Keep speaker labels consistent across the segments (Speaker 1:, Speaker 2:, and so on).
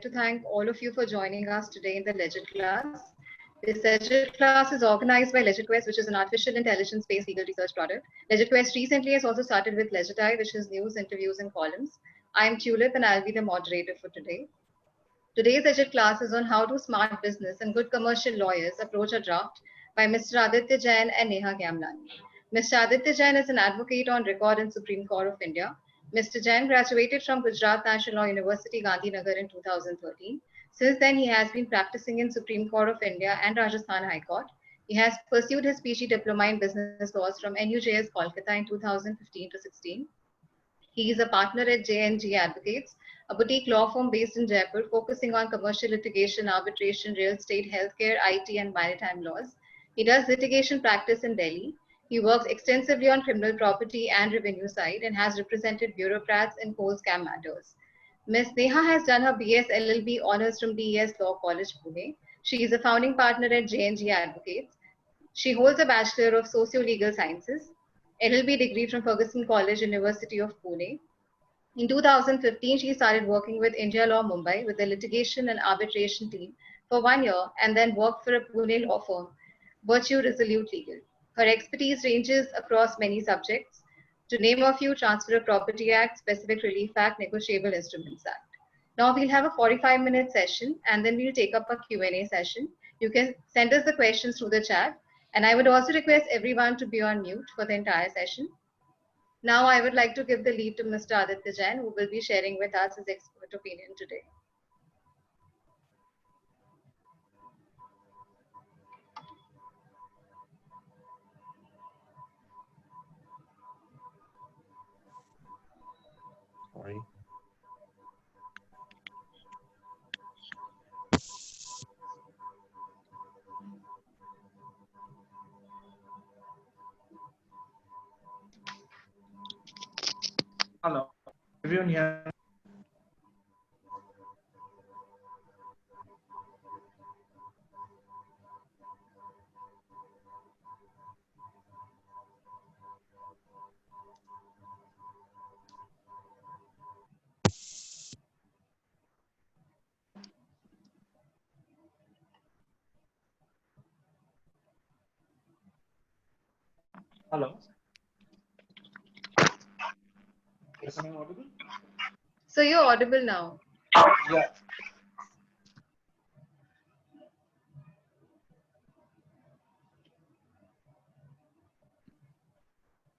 Speaker 1: to thank all of you for joining us today in the Legit class. This Legit class is organized by LegitQuest, which is an artificial intelligence-based legal research product. LegitQuest recently has also started with Legiti, which is news, interviews, and columns. I'm Tulip, and I'll be the moderator for today. Today's Legit class is on how do smart business and good commercial lawyers approach a draft by Mr. Aditya Jain and Neha Gamlani. Mr. Aditya Jain is an advocate on record in Supreme Court of India. Mr. Jain graduated from Gujarat National Law University, Gandhinagar in 2013. Since then, he has been practicing in Supreme Court of India and Rajasthan High Court. He has pursued his PG Diploma in Business Laws from NUJS Kolkata in 2015 to 16. He is a partner at J&G Advocates, a boutique law firm based in Jaipur, focusing on commercial litigation, arbitration, real estate, healthcare, IT, and maritime laws. He does litigation practice in Delhi. He works extensively on criminal property and revenue side and has represented bureaucrats in coal scam matters. Ms. Neha has done her BS LLB honors from DES Law College, Pune. She is a founding partner at J&G Advocates. She holds a Bachelor of Socio-Legal Sciences, LLB degree from Ferguson College, University of Pune. In 2015, she started working with India Law Mumbai with the litigation and arbitration team for 1 year and then worked for a Pune law firm, Virtue Resolute Legal. Her expertise ranges across many subjects. To name a few, Transfer of Property Act, Specific Relief Act, Negotiable Instruments Act. Now we'll have a 45-minute session and then we'll take up a Q&A session. You can send us the questions through the chat. And I would also request everyone to be on mute for the entire session. Now I would like to give the lead to Mr. Aditya Jain, who will be sharing with us his expert opinion today.
Speaker 2: Sorry.
Speaker 3: Hello, everyone here. Hello. Yes, am I audible?
Speaker 1: So you're audible now.
Speaker 3: Yeah.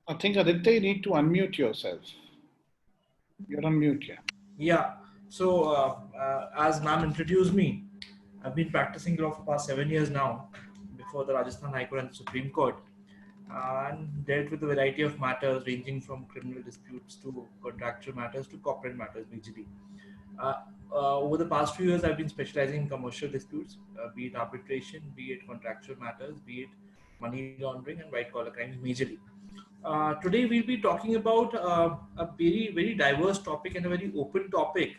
Speaker 4: I think Aditya, you need to unmute yourself. You're on mute, yeah.
Speaker 3: Yeah. So as ma'am introduced me, I've been practicing law for past 7 years now, before the Rajasthan High Court and the Supreme Court, and dealt with a variety of matters ranging from criminal disputes to contractual matters to corporate matters majorly. Over the past few years, I've been specializing in commercial disputes, be it arbitration, be it contractual matters, be it money laundering and white collar crimes majorly. Today we'll be talking about a very diverse topic and a very open topic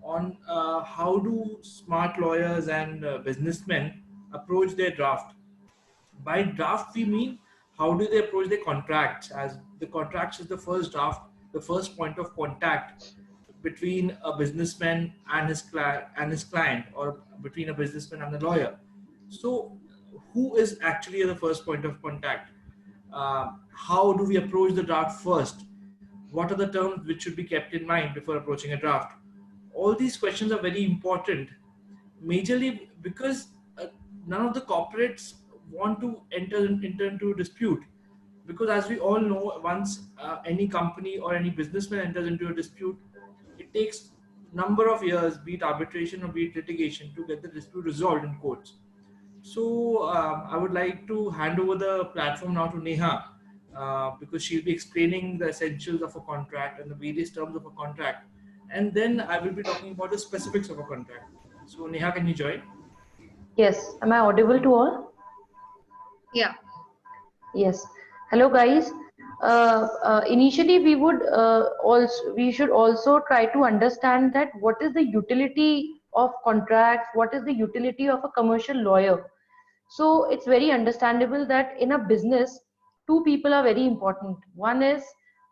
Speaker 3: on how do smart lawyers and businessmen approach their draft. By draft we mean how do they approach their contracts, as the contracts is the first draft, the first point of contact between a businessman and his client, or between a businessman and a lawyer. So who is actually the first point of contact? How do we approach the draft first? What are the terms which should be kept in mind before approaching a draft? All these questions are very important, majorly because none of the corporates want to enter into a dispute, because as we all know, once any company or any businessman enters into a dispute, it takes number of years, be it arbitration or be it litigation, to get the dispute resolved in courts. So I would like to hand over the platform now to Neha, because she'll be explaining the essentials of a contract and the various terms of a contract, and then I will be talking about the specifics of a contract. So Neha, can you join?
Speaker 5: Yes, am I audible to all?
Speaker 1: Yeah.
Speaker 5: Yes. Hello, guys. Initially, we should also try to understand that what is the utility of contracts, what is the utility of a commercial lawyer. So it's very understandable that in a business, two people are very important. One is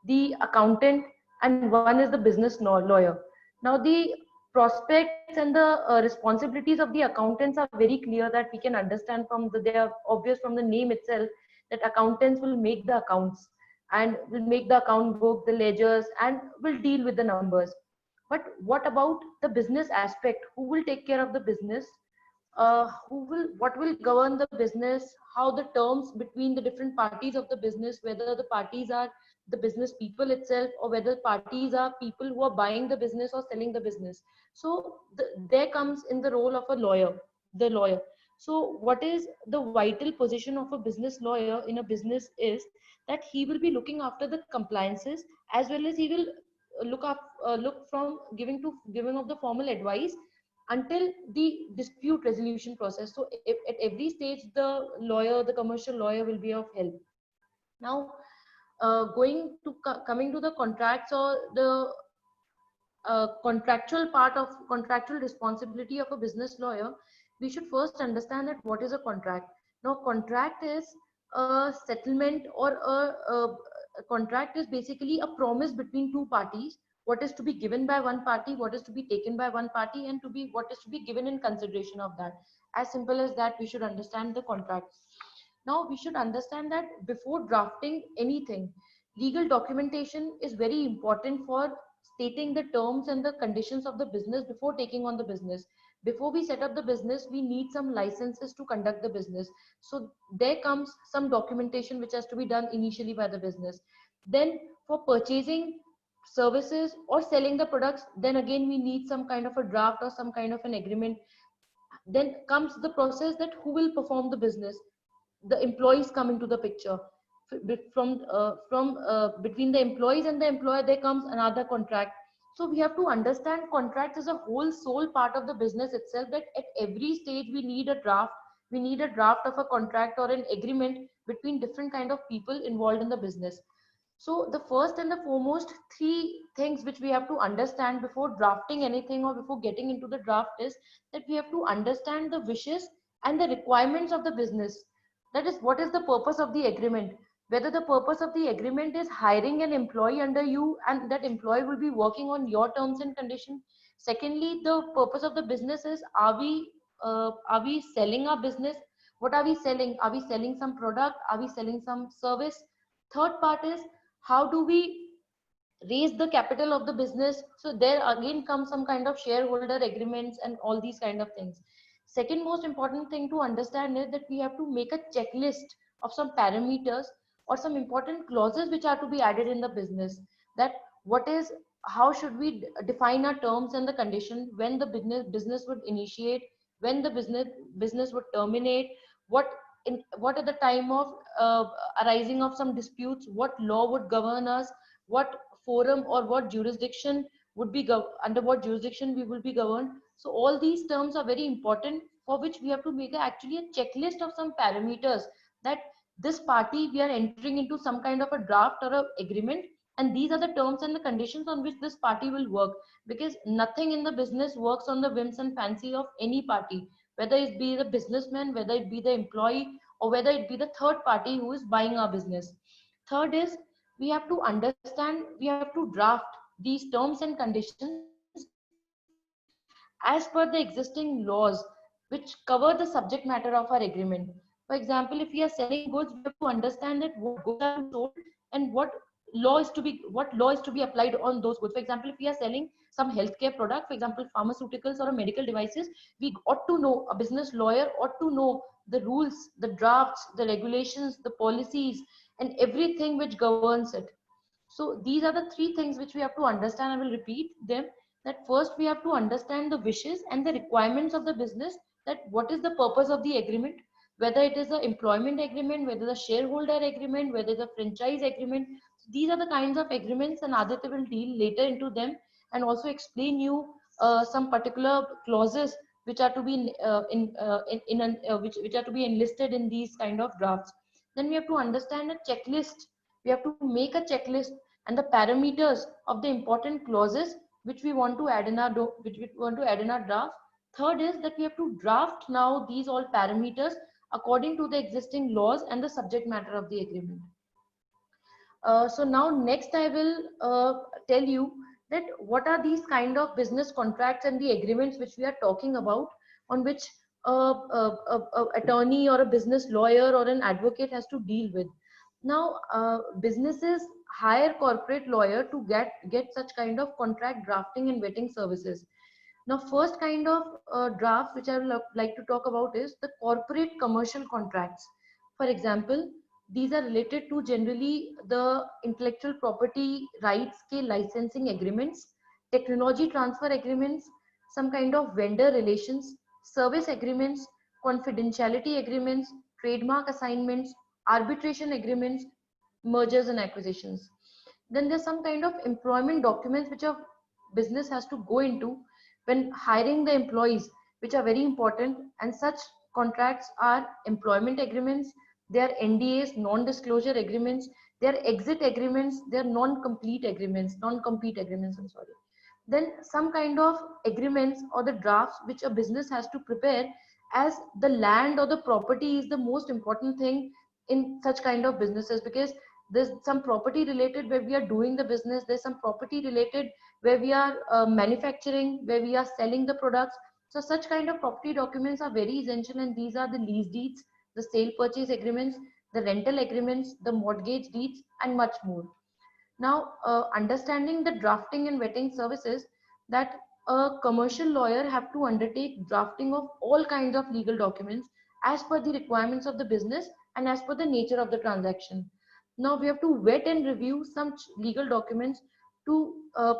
Speaker 5: the accountant and one is the business lawyer. Now, the prospects and the responsibilities of the accountants are very clear, that we can understand from they are obvious from the name itself, that accountants will make the accounts and will make the account book, the ledgers, and will deal with the numbers. But what about the business aspect? Who will take care of the business? What will govern the business? How the terms between the different parties of the business, whether the parties are the business people itself, or whether parties are people who are buying the business or selling the business. So there comes in the role of a lawyer, the lawyer. So what is the vital position of a business lawyer in a business is that he will be looking after the compliances, as well as he will look from giving of the formal advice until the dispute resolution process. So at every stage, the lawyer, the commercial lawyer, will be of help. Now, coming to the contracts, or the contractual responsibility of a business lawyer, we should first understand that what is a contract. Now, contract is a settlement, or a contract is basically a promise between two parties, what is to be given by one party, what is to be taken by one party, and what is to be given in consideration of that. As simple as that, we should understand the contract. Now, we should understand that before drafting anything, legal documentation is very important for stating the terms and the conditions of the business before taking on the business. Before we set up the business, we need some licenses to conduct the business. So there comes some documentation which has to be done initially by the business. Then for purchasing services or selling the products, then again we need some kind of a draft or some kind of an agreement. Then comes the process that who will perform the business. The employees come into the picture. From between the employees and the employer, there comes another contract. So we have to understand contracts as a whole sole part of the business itself, that at every stage we need a draft. We need a draft of a contract or an agreement between different kind of people involved in the business. So the first and the foremost three things which we have to understand before drafting anything or before getting into the draft is that we have to understand the wishes and the requirements of the business. That is, what is the purpose of the agreement? Whether the purpose of the agreement is hiring an employee under you and that employee will be working on your terms and conditions. Secondly, the purpose of the business is, are we selling our business? What are we selling? Are we selling some product? Are we selling some service? Third part is, how do we raise the capital of the business? So there again comes some kind of shareholder agreements and all these kind of things. Second most important thing to understand is that we have to make a checklist of some parameters or some important clauses which are to be added in the business. That how should we define our terms and the condition, when the business would initiate, when the business would terminate, what at the time of arising of some disputes, what law would govern us, what forum or what jurisdiction would be under what jurisdiction we will be governed. So all these terms are very important, for which we have to make actually a checklist of some parameters, that this party, we are entering into some kind of a draft or a agreement, and these are the terms and the conditions on which this party will work. Because nothing in the business works on the whims and fancy of any party, whether it be the businessman, whether it be the employee, or whether it be the third party who is buying our business. Third is, we have to understand, we have to draft these terms and conditions as per the existing laws which cover the subject matter of our agreement. For example, if we are selling goods, we have to understand that what goods are sold and what law is to be applied on those goods. For example, if we are selling some healthcare product, for example, pharmaceuticals or medical devices, we ought to know, a business lawyer ought to know the rules, the drafts, the regulations, the policies, and everything which governs it. So these are the three things which we have to understand. I will repeat them. That first we have to understand the wishes and the requirements of the business, that what is the purpose of the agreement, whether it is an employment agreement, whether the shareholder agreement, whether the franchise agreement. These are the kinds of agreements, and Aditya will deal later into them and also explain you some particular clauses which are to be which are to be enlisted in these kind of drafts. Then we have to understand a checklist. We have to make a checklist and the parameters of the important clauses which we want to add in our draft. Third is that we have to draft now these all parameters according to the existing laws and the subject matter of the agreement. So now next I will tell you that what are these kind of business contracts and the agreements which we are talking about, on which attorney or a business lawyer or an advocate has to deal with. Now, businesses hire corporate lawyer to get such kind of contract drafting and vetting services. Now, first kind of drafts which I would like to talk about is the corporate commercial contracts. For example, these are related to generally the intellectual property rights ke licensing agreements, technology transfer agreements, some kind of vendor relations, service agreements, confidentiality agreements, trademark assignments, arbitration agreements, mergers and acquisitions. Then there's some kind of employment documents which a business has to go into when hiring the employees, which are very important. And such contracts are employment agreements, they are NDAs, non-disclosure agreements, they are exit agreements, they are non-compete agreements, non-compete agreements, I'm sorry. Then some kind of agreements or the drafts which a business has to prepare, as the land or the property is the most important thing in such kind of businesses, because there's some property related where we are doing the business, there's some property related where we are manufacturing, where we are selling the products. So such kind of property documents are very essential, and these are the lease deeds, the sale purchase agreements, the rental agreements, the mortgage deeds, and much more. Now, understanding the drafting and vetting services, that a commercial lawyer have to undertake drafting of all kinds of legal documents as per the requirements of the business and as per the nature of the transaction. Now, we have to vet and review some legal documents to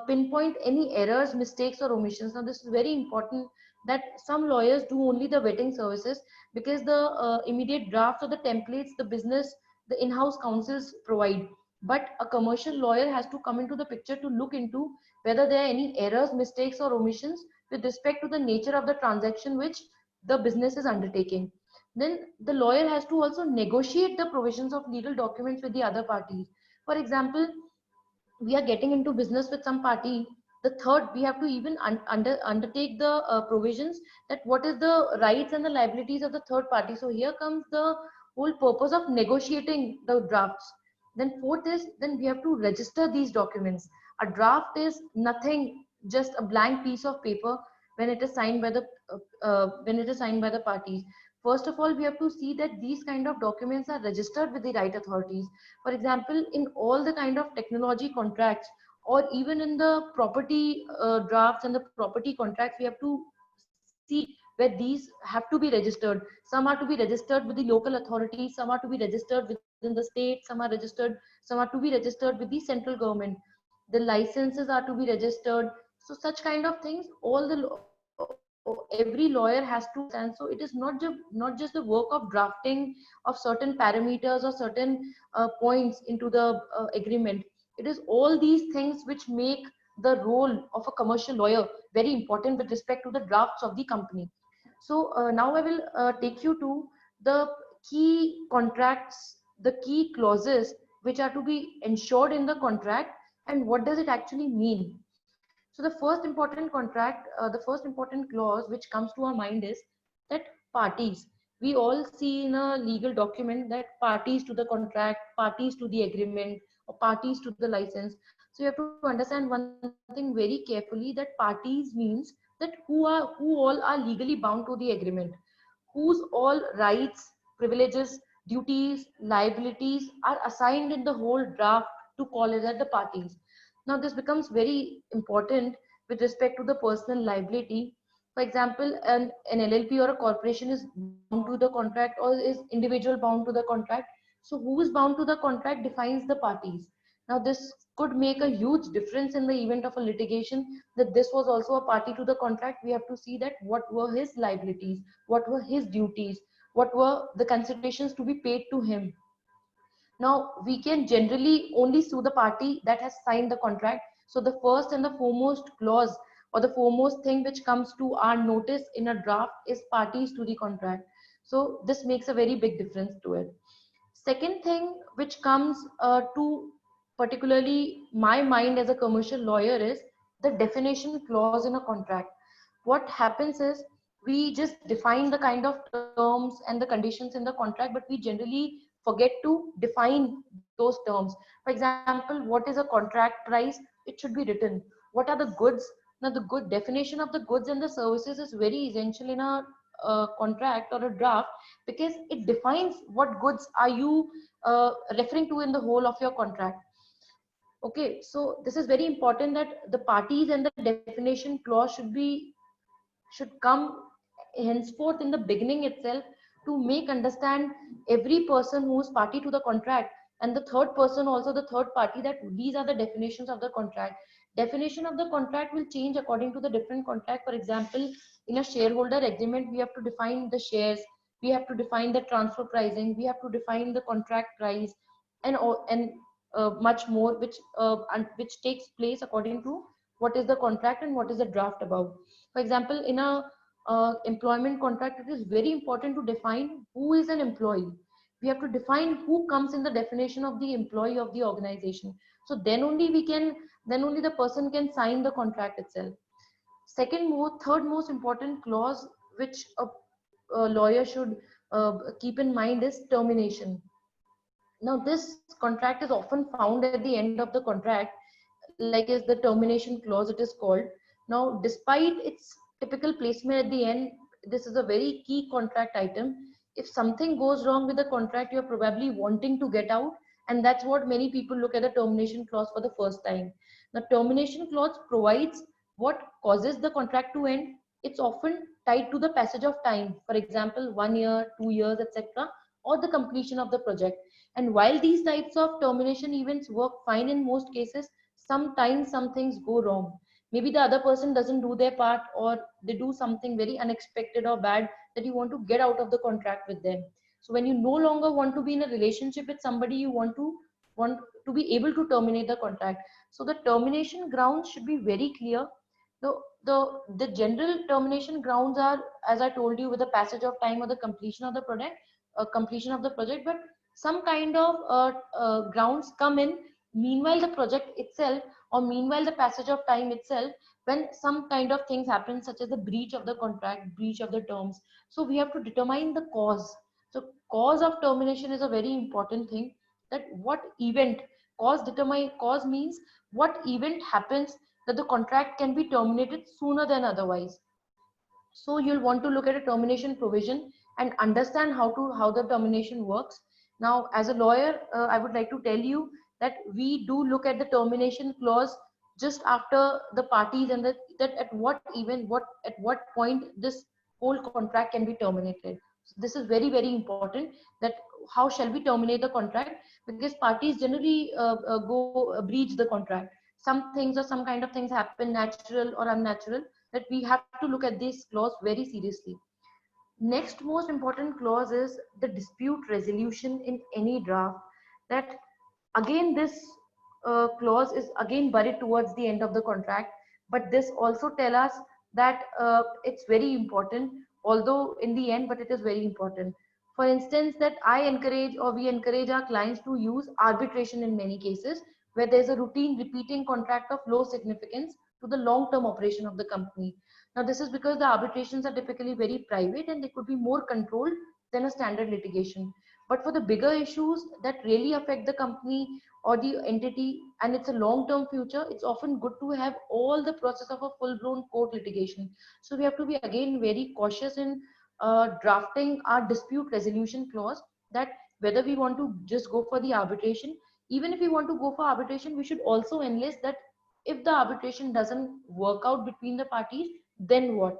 Speaker 5: pinpoint any errors, mistakes, or omissions. Now, this is very important, that some lawyers do only the vetting services, because the immediate drafts or the templates the business, the in-house counsels provide. But a commercial lawyer has to come into the picture to look into whether there are any errors, mistakes, or omissions with respect to the nature of the transaction which the business is undertaking. Then the lawyer has to also negotiate the provisions of legal documents with the other parties. For example, we are getting into business with some party, the third, we have to even undertake the provisions, that what is the rights and the liabilities of the third party. So here comes the whole purpose of negotiating the drafts. Then fourth is, then we have to register these documents. A draft is nothing, just a blank piece of paper when it is signed by the parties. First of all, we have to see that these kind of documents are registered with the right authorities. For example, in all the kind of technology contracts, or even in the property drafts and the property contracts, we have to see where these have to be registered. Some are to be registered with the local authorities, some are to be registered within the state, some are to be registered with the central government. The licenses are to be registered. So such kind of things, every lawyer has to understand. So it is not just the work of drafting of certain parameters or certain points into the agreement. It is all these things which make the role of a commercial lawyer very important with respect to the drafts of the company. So now I will take you to the key contracts, the key clauses which are to be ensured in the contract, and what does it actually mean. So the first important contract, the first important clause which comes to our mind is that parties. We all see in a legal document that parties to the contract, parties to the agreement, or parties to the license. So you have to understand one thing very carefully, that parties means that who all are legally bound to the agreement, whose all rights, privileges, duties, liabilities are assigned in the whole draft, to call it as the parties. Now, this becomes very important with respect to the personal liability. For example, an LLP or a corporation is bound to the contract, or is individual bound to the contract. So who is bound to the contract defines the parties. Now, this could make a huge difference in the event of a litigation, that this was also a party to the contract. We have to see that what were his liabilities, what were his duties, what were the considerations to be paid to him. Now, we can generally only sue the party that has signed the contract. So the first and the foremost clause, or the foremost thing which comes to our notice in a draft, is parties to the contract. So this makes a very big difference to it. Second thing which comes to particularly my mind as a commercial lawyer is the definition clause in a contract. What happens is, we just define the kind of terms and the conditions in the contract, but we generally forget to define those terms. For example, what is a contract price? It should be written. what are the goods. Now the good definition of the goods and the services is very essential in a contract or a draft, because it defines what goods are you referring to in the whole of your contract. Okay, so this is very important that the parties and the definition clause should come henceforth in the beginning itself, to make understand every person who is party to the contract, and the third person also, the third party, that these are the definitions of the contract. Definition of the contract will change according to the different contract. For example, in a shareholder agreement, we have to define the shares, we have to define the transfer pricing, we have to define the contract price, and much more, which takes place according to what is the contract and what is the draft about. For example, in a employment contract, it is very important to define who is an employee. We have to define who comes in the definition of the employee of the organization. So then only the person can sign the contract itself. Third most important clause which a lawyer should keep in mind is termination. Now, this contract is often found at the end of the contract, like is the termination clause, it is called. Now, despite its typical placement at the end, this is a very key contract item. If something goes wrong with the contract, you're probably wanting to get out, and that's what many people look at the termination clause for the first time. The termination clause provides what causes the contract to end. It's often tied to the passage of time, for example, 1 year, 2 years, etc., or the completion of the project. And while these types of termination events work fine in most cases, sometimes some things go wrong. Maybe the other person doesn't do their part, or they do something very unexpected or bad, that you want to get out of the contract with them. So when you no longer want to be in a relationship with somebody, you want to be able to terminate the contract. So the termination grounds should be very clear. The general termination grounds are, as I told you, with the passage of time or the completion of the project, but some kind of grounds come in meanwhile the project itself, or meanwhile the passage of time itself, when some kind of things happen, such as the breach of the contract, breach of the terms. So we have to determine the cause. So cause of termination is a very important thing, that what event, cause means what event happens that the contract can be terminated sooner than otherwise. So you'll want to look at a termination provision and understand how the termination works. Now, as a lawyer, I would like to tell you that we do look at the termination clause just after the parties, and that at what point this whole contract can be terminated. So this is very, very important, that how shall we terminate the contract, because parties generally breach the contract. Some things or some kind of things happen, natural or unnatural, that we have to look at this clause very seriously. Next most important clause is the dispute resolution in any draft. That again, this clause is again buried towards the end of the contract, but this also tell us that it's very important, although in the end, but it is very important. For instance, that we encourage our clients to use arbitration in many cases, where there's a routine repeating contract of low significance to the long-term operation of the company. Now, this is because the arbitrations are typically very private and they could be more controlled than a standard litigation. But for the bigger issues that really affect the company or the entity, and it's a long-term future, it's often good to have all the process of a full-blown court litigation. So we have to be again very cautious in drafting our dispute resolution clause, that whether we want to just go for the arbitration, even if we want to go for arbitration, we should also enlist that if the arbitration doesn't work out between the parties, then what?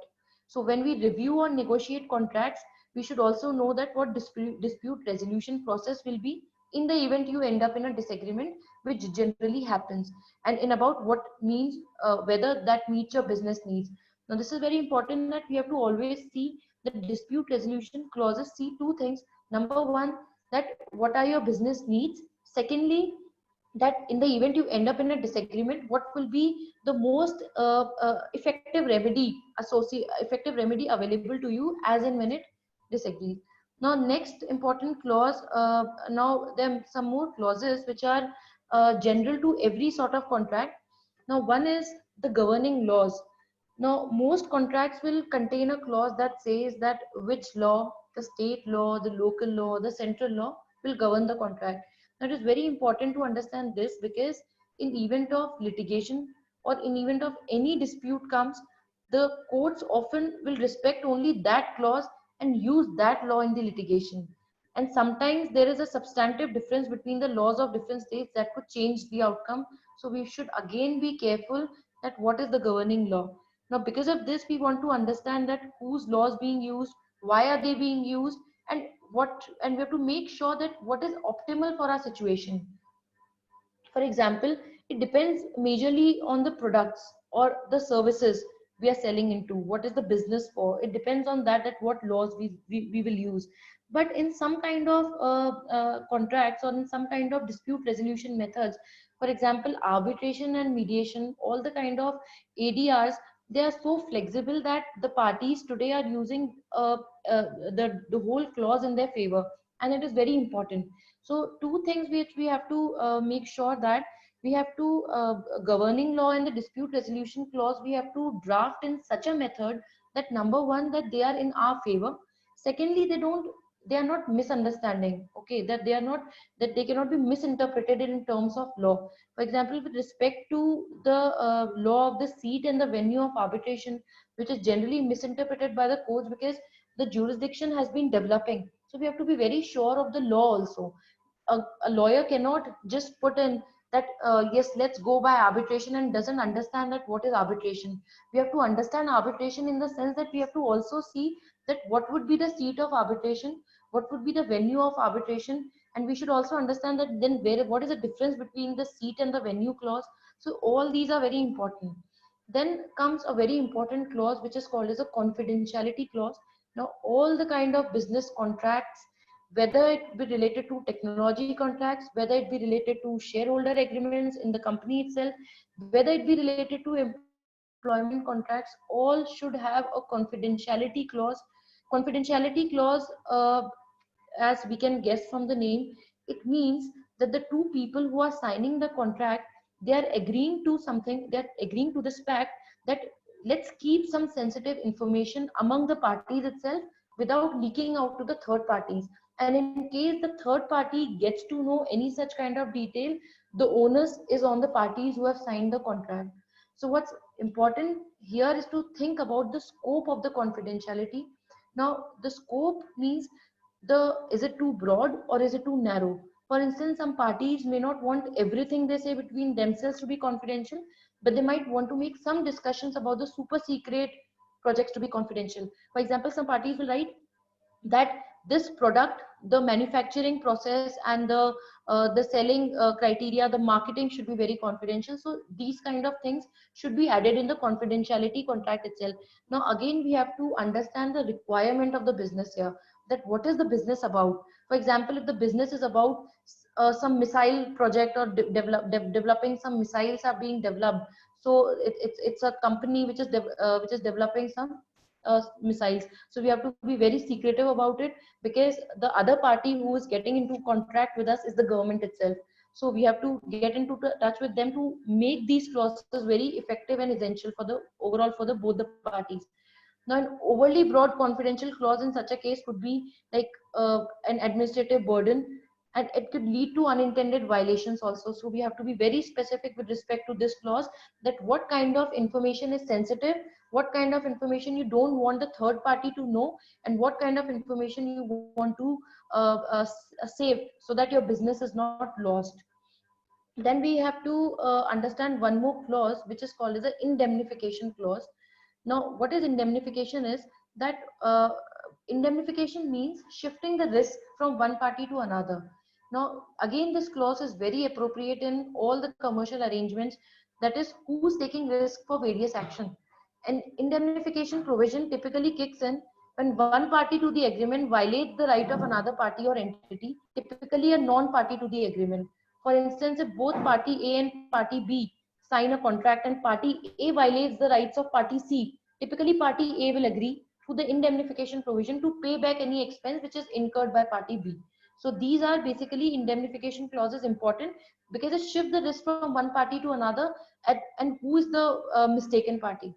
Speaker 5: So when we review or negotiate contracts, we should also know that what dispute resolution process will be in the event you end up in a disagreement, which generally happens, and in about what means, whether that meets your business needs. Now, this is very important, that we have to always see the dispute resolution clauses see two things. Number one, that what are your business needs? Secondly, that in the event you end up in a disagreement, what will be the most effective remedy available to you as and when it disagrees. Now, next important clause, now there are some more clauses which are general to every sort of contract. Now, one is the governing laws. Now, most contracts will contain a clause that says that which law, the state law, the local law, the central law, will govern the contract. Now, it is very important to understand this, because in event of litigation, or in event of any dispute comes, the courts often will respect only that clause and use that law in the litigation. And sometimes there is a substantive difference between the laws of different states that could change the outcome. So we should again be careful that what is the governing law. Now, because of this, we want to understand that whose laws being used, why are they being used, and we have to make sure that what is optimal for our situation. For example, it depends majorly on the products or the services we are selling into. What is the business for? It depends on that what laws we will use. But in some kind of contracts or in some kind of dispute resolution methods, for example, arbitration and mediation, all the kind of ADRs, they are so flexible that the parties today are using the whole clause in their favor, and it is very important. So two things which we have to make sure that we have to governing law and the dispute resolution clause, we have to draft in such a method that number one, that they are in our favor. Secondly, they are not misunderstanding. Okay, that they are not, that they cannot be misinterpreted in terms of law. For example, with respect to the law of the seat and the venue of arbitration, which is generally misinterpreted by the courts because the jurisdiction has been developing. So we have to be very sure of the law also. A lawyer cannot just put in that yes, let's go by arbitration, and doesn't understand that what is arbitration. We have to understand arbitration in the sense that we have to also see that what would be the seat of arbitration, what would be the venue of arbitration, and we should also understand that then what is the difference between the seat and the venue clause. So all these are very important. Then comes a very important clause which is called as a confidentiality clause. Now all the kind of business contracts, whether it be related to technology contracts, whether it be related to shareholder agreements in the company itself, whether it be related to employment contracts, all should have a confidentiality clause. Confidentiality clause, as we can guess from the name, it means that the two people who are signing the contract, they are agreeing to something, they are agreeing to this fact that let's keep some sensitive information among the parties itself without leaking out to the third parties. And in case the third party gets to know any such kind of detail, the onus is on the parties who have signed the contract. So what's important here is to think about the scope of the confidentiality. Now the scope means, the is it too broad or is it too narrow? For instance, some parties may not want everything they say between themselves to be confidential, but they might want to make some discussions about the super secret projects to be confidential. For example, some parties will write that this product, the manufacturing process and the selling criteria, the marketing should be very confidential. So these kind of things should be added in the confidentiality contract itself. Now again, we have to understand the requirement of the business here, that what is the business about. For example, if the business is about some missile project or developing some missiles are being developed, so it's a company which is developing some missiles. So we have to be very secretive about it, because the other party who is getting into contract with us is the government itself. So we have to get into touch with them to make these clauses very effective and essential for the overall for the both the parties. Now an overly broad confidential clause in such a case could be like an administrative burden, and it could lead to unintended violations also. So we have to be very specific with respect to this clause, that what kind of information is sensitive, what kind of information you don't want the third party to know, and what kind of information you want to save so that your business is not lost. Then we have to understand one more clause which is called as an indemnification clause. Now what is indemnification is that indemnification means shifting the risk from one party to another. Now again, this clause is very appropriate in all the commercial arrangements, that is who's taking risk for various action. An indemnification provision typically kicks in when one party to the agreement violates the right of another party or entity, typically a non-party to the agreement. For instance, if both party A and party B sign a contract and party A violates the rights of party C, typically party A will agree to the indemnification provision to pay back any expense which is incurred by party B. So these are basically indemnification clauses important because it shifts the risk from one party to another, and who is the mistaken party.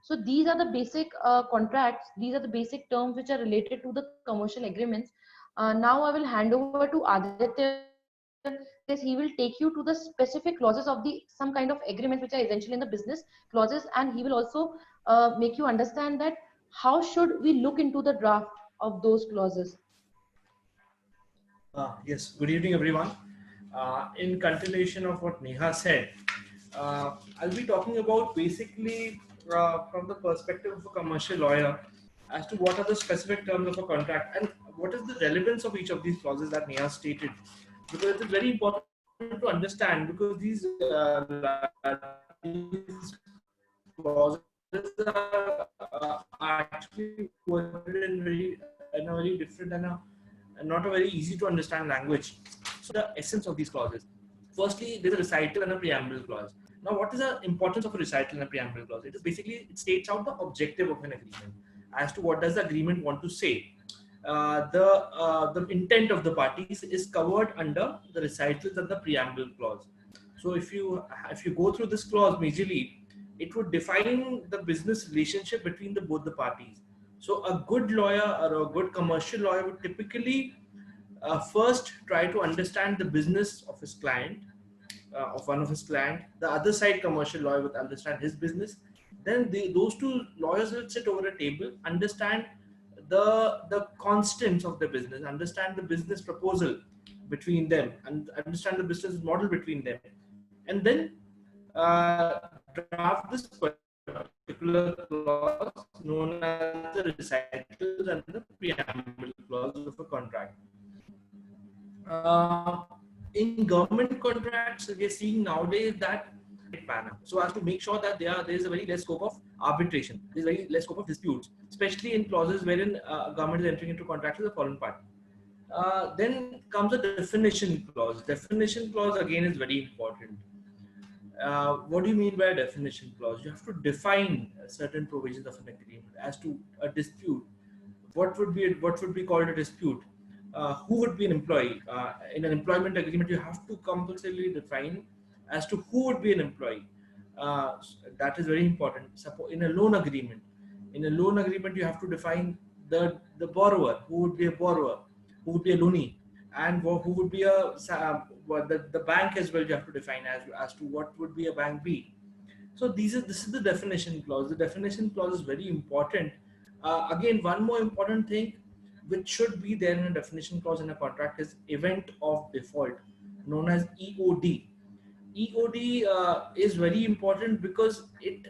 Speaker 5: So these are the basic contracts, these are the basic terms which are related to the commercial agreements. Now I will hand over to Aditya, who will is he will take you to the specific clauses of the some kind of agreements which are essential in the business clauses, and he will also make you understand that how should we look into the draft of those clauses.
Speaker 3: Yes, good evening, everyone. In continuation of what Neha said, I'll be talking about basically from the perspective of a commercial lawyer as to what are the specific terms of a contract and what is the relevance of each of these clauses that Neha stated. Because it is very important to understand, because these clauses are actually worded in a very different and not a very easy to understand language. So the essence of these clauses. Firstly, there's a recital and a preamble clause. Now, what is the importance of a recital and a preamble clause? It is basically, it states out the objective of an agreement as to what does the agreement want to say. The intent of the parties is covered under the recitals and the preamble clause. So if you go through this clause majorly, it would define the business relationship between both the parties. So a good lawyer or a good commercial lawyer would typically first try to understand the business of his client, of one of his client. The other side commercial lawyer would understand his business. Then those two lawyers will sit over a table, understand the constants of the business, understand the business proposal between them, and understand the business model between them, and then draft this particular clause known as the recitals and the preamble clause of a contract. In government contracts, we are seeing nowadays that manner, so as to make sure that there is a very less scope of arbitration, there is very less scope of disputes, especially in clauses wherein government is entering into contracts with a foreign party. Then comes a definition clause. Definition clause again is very important. What do you mean by a definition clause? You have to define certain provisions of an agreement as to a dispute. What would be called a dispute? Who would be an employee? In an employment agreement, you have to compulsorily define as to who would be an employee. That is very important. Suppose in a loan agreement, you have to define the borrower, who would be a borrower, who would be a loanee, and who would be the bank as well. You have to define as to what would be a bank be. So this is the definition clause. The definition clause is very important. Again, one more important thing which should be there in a definition clause in a contract is event of default, known as EOD. EOD is very important because it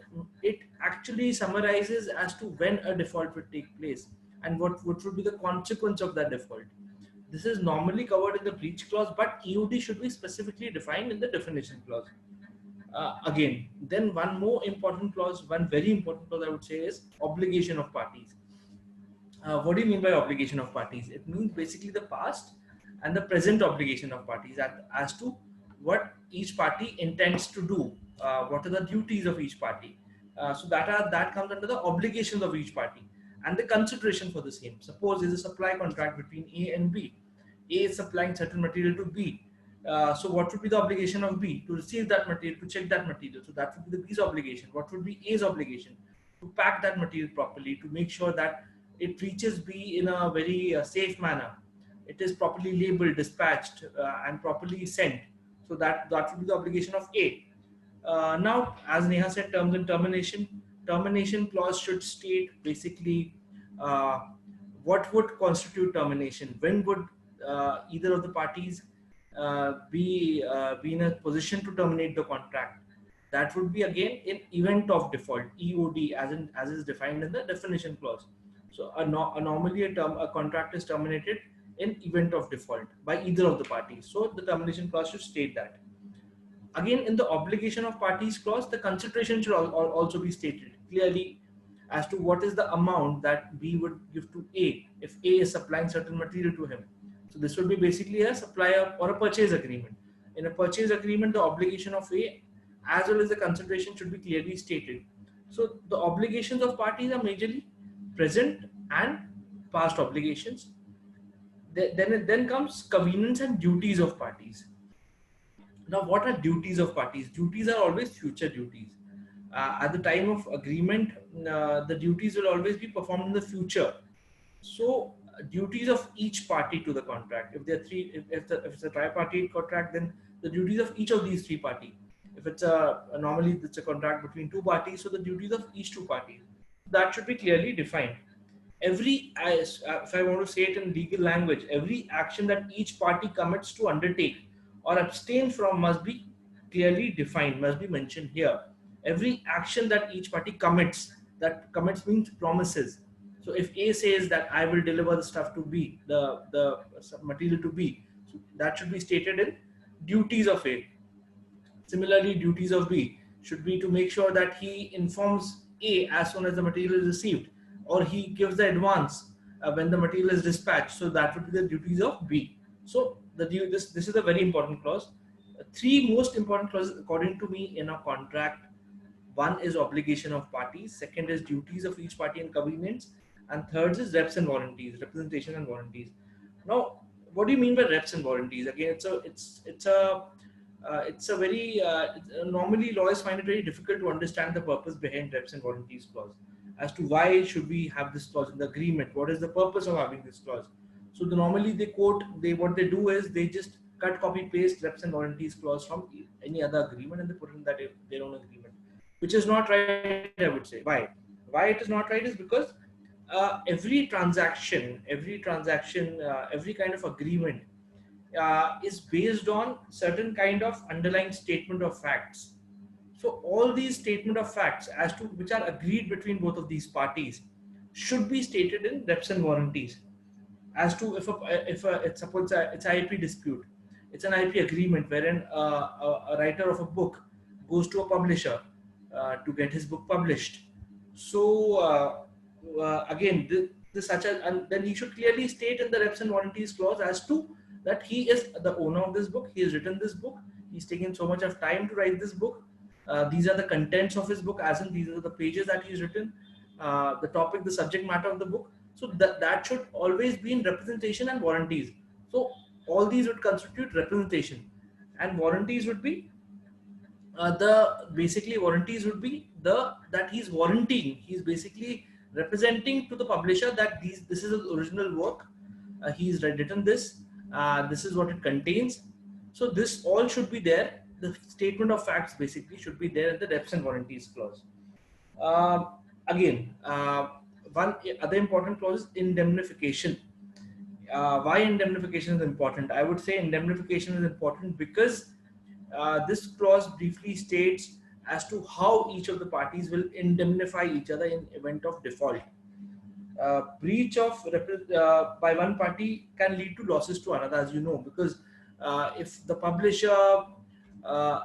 Speaker 3: actually summarizes as to when a default would take place and what would be the consequence of that default. This is normally covered in the breach clause, but EOD should be specifically defined in the definition clause. Again, then one more important clause, one very important clause I would say is obligation of parties. What do you mean by obligation of parties? It means basically the past and the present obligation of parties as to what each party intends to do, what are the duties of each party. So that comes under the obligations of each party and the consideration for the same. Suppose there's a supply contract between A and B. A is supplying certain material to B. So what would be the obligation of B? To receive that material, to check that material. So that would be the B's obligation. What would be A's obligation? To pack that material properly, to make sure that it reaches B in a very safe manner. It is properly labeled, dispatched, and properly sent. So that would be the obligation of A. Now, as Neha said, terms and termination. Termination clause should state basically what would constitute termination. When would either of the parties be in a position to terminate the contract? That would be again in event of default, EOD, as is defined in the definition clause. So normally a contract is terminated in event of default by either of the parties. So the termination clause should state that. Again, in the obligation of parties clause, the consideration should also be stated clearly as to what is the amount that B would give to A if A is supplying certain material to him. So this would be basically a supplier or a purchase agreement. In a purchase agreement, the obligation of A as well as the consideration should be clearly stated. So the obligations of parties are majorly present and past obligations. Then comes covenants and duties of parties. Now, what are duties of parties? Duties are always future duties. At the time of agreement, the duties will always be performed in the future. So duties of each party to the contract. If there are three, if it's a tripartite contract, then the duties of each of these three parties. If it's normally it's a contract between two parties, so the duties of each two parties, that should be clearly defined. If I want to say it in legal language, every action that each party commits to undertake or abstain from must be clearly defined, must be mentioned here. Every action that each party commits, that commits means promises. So if A says that I will deliver the stuff to B, the material to B, so that should be stated in duties of A. Similarly, duties of B should be to make sure that he informs A as soon as the material is received, or he gives the advance when the material is dispatched. So that would be the duties of B. So this is a very important clause. Three most important clauses according to me in a contract. One is obligation of parties, second is duties of each party and covenants, and third is reps and warranties, representation and warranties. Now, what do you mean by reps and warranties? Again, it's a very normally lawyers find it very difficult to understand the purpose behind reps and warranties clause, as to why should we have this clause in the agreement, what is the purpose of having this clause. So normally they quote, what they do is they just cut, copy, paste reps and warranties clause from any other agreement and they put in their own agreement, which is not right, I would say. Why it is not right is because every transaction, every kind of agreement is based on certain kind of underlying statement of facts. So all these statement of facts as to which are agreed between both of these parties should be stated in reps and warranties. As to if suppose it's an IP dispute, it's an IP agreement wherein a writer of a book goes to a publisher to get his book published. So again, and then he should clearly state in the reps and warranties clause as to that he is the owner of this book, he has written this book, he's taken so much of time to write this book. These are the contents of his book, as in these are the pages that he's written, the topic, the subject matter of the book. So that should always be in representation and warranties. So all these would constitute representation, and warranties would be warranties would be that he's warranting, he's basically representing to the publisher that this is his original work, he's written this, this is what it contains. So this all should be there. The statement of facts basically should be there in the reps and warranties clause. Again, one other important clause is indemnification. Why indemnification is important? I would say indemnification is important because this clause briefly states as to how each of the parties will indemnify each other in event of default. Breach of by one party can lead to losses to another, as you know, because if the publisher,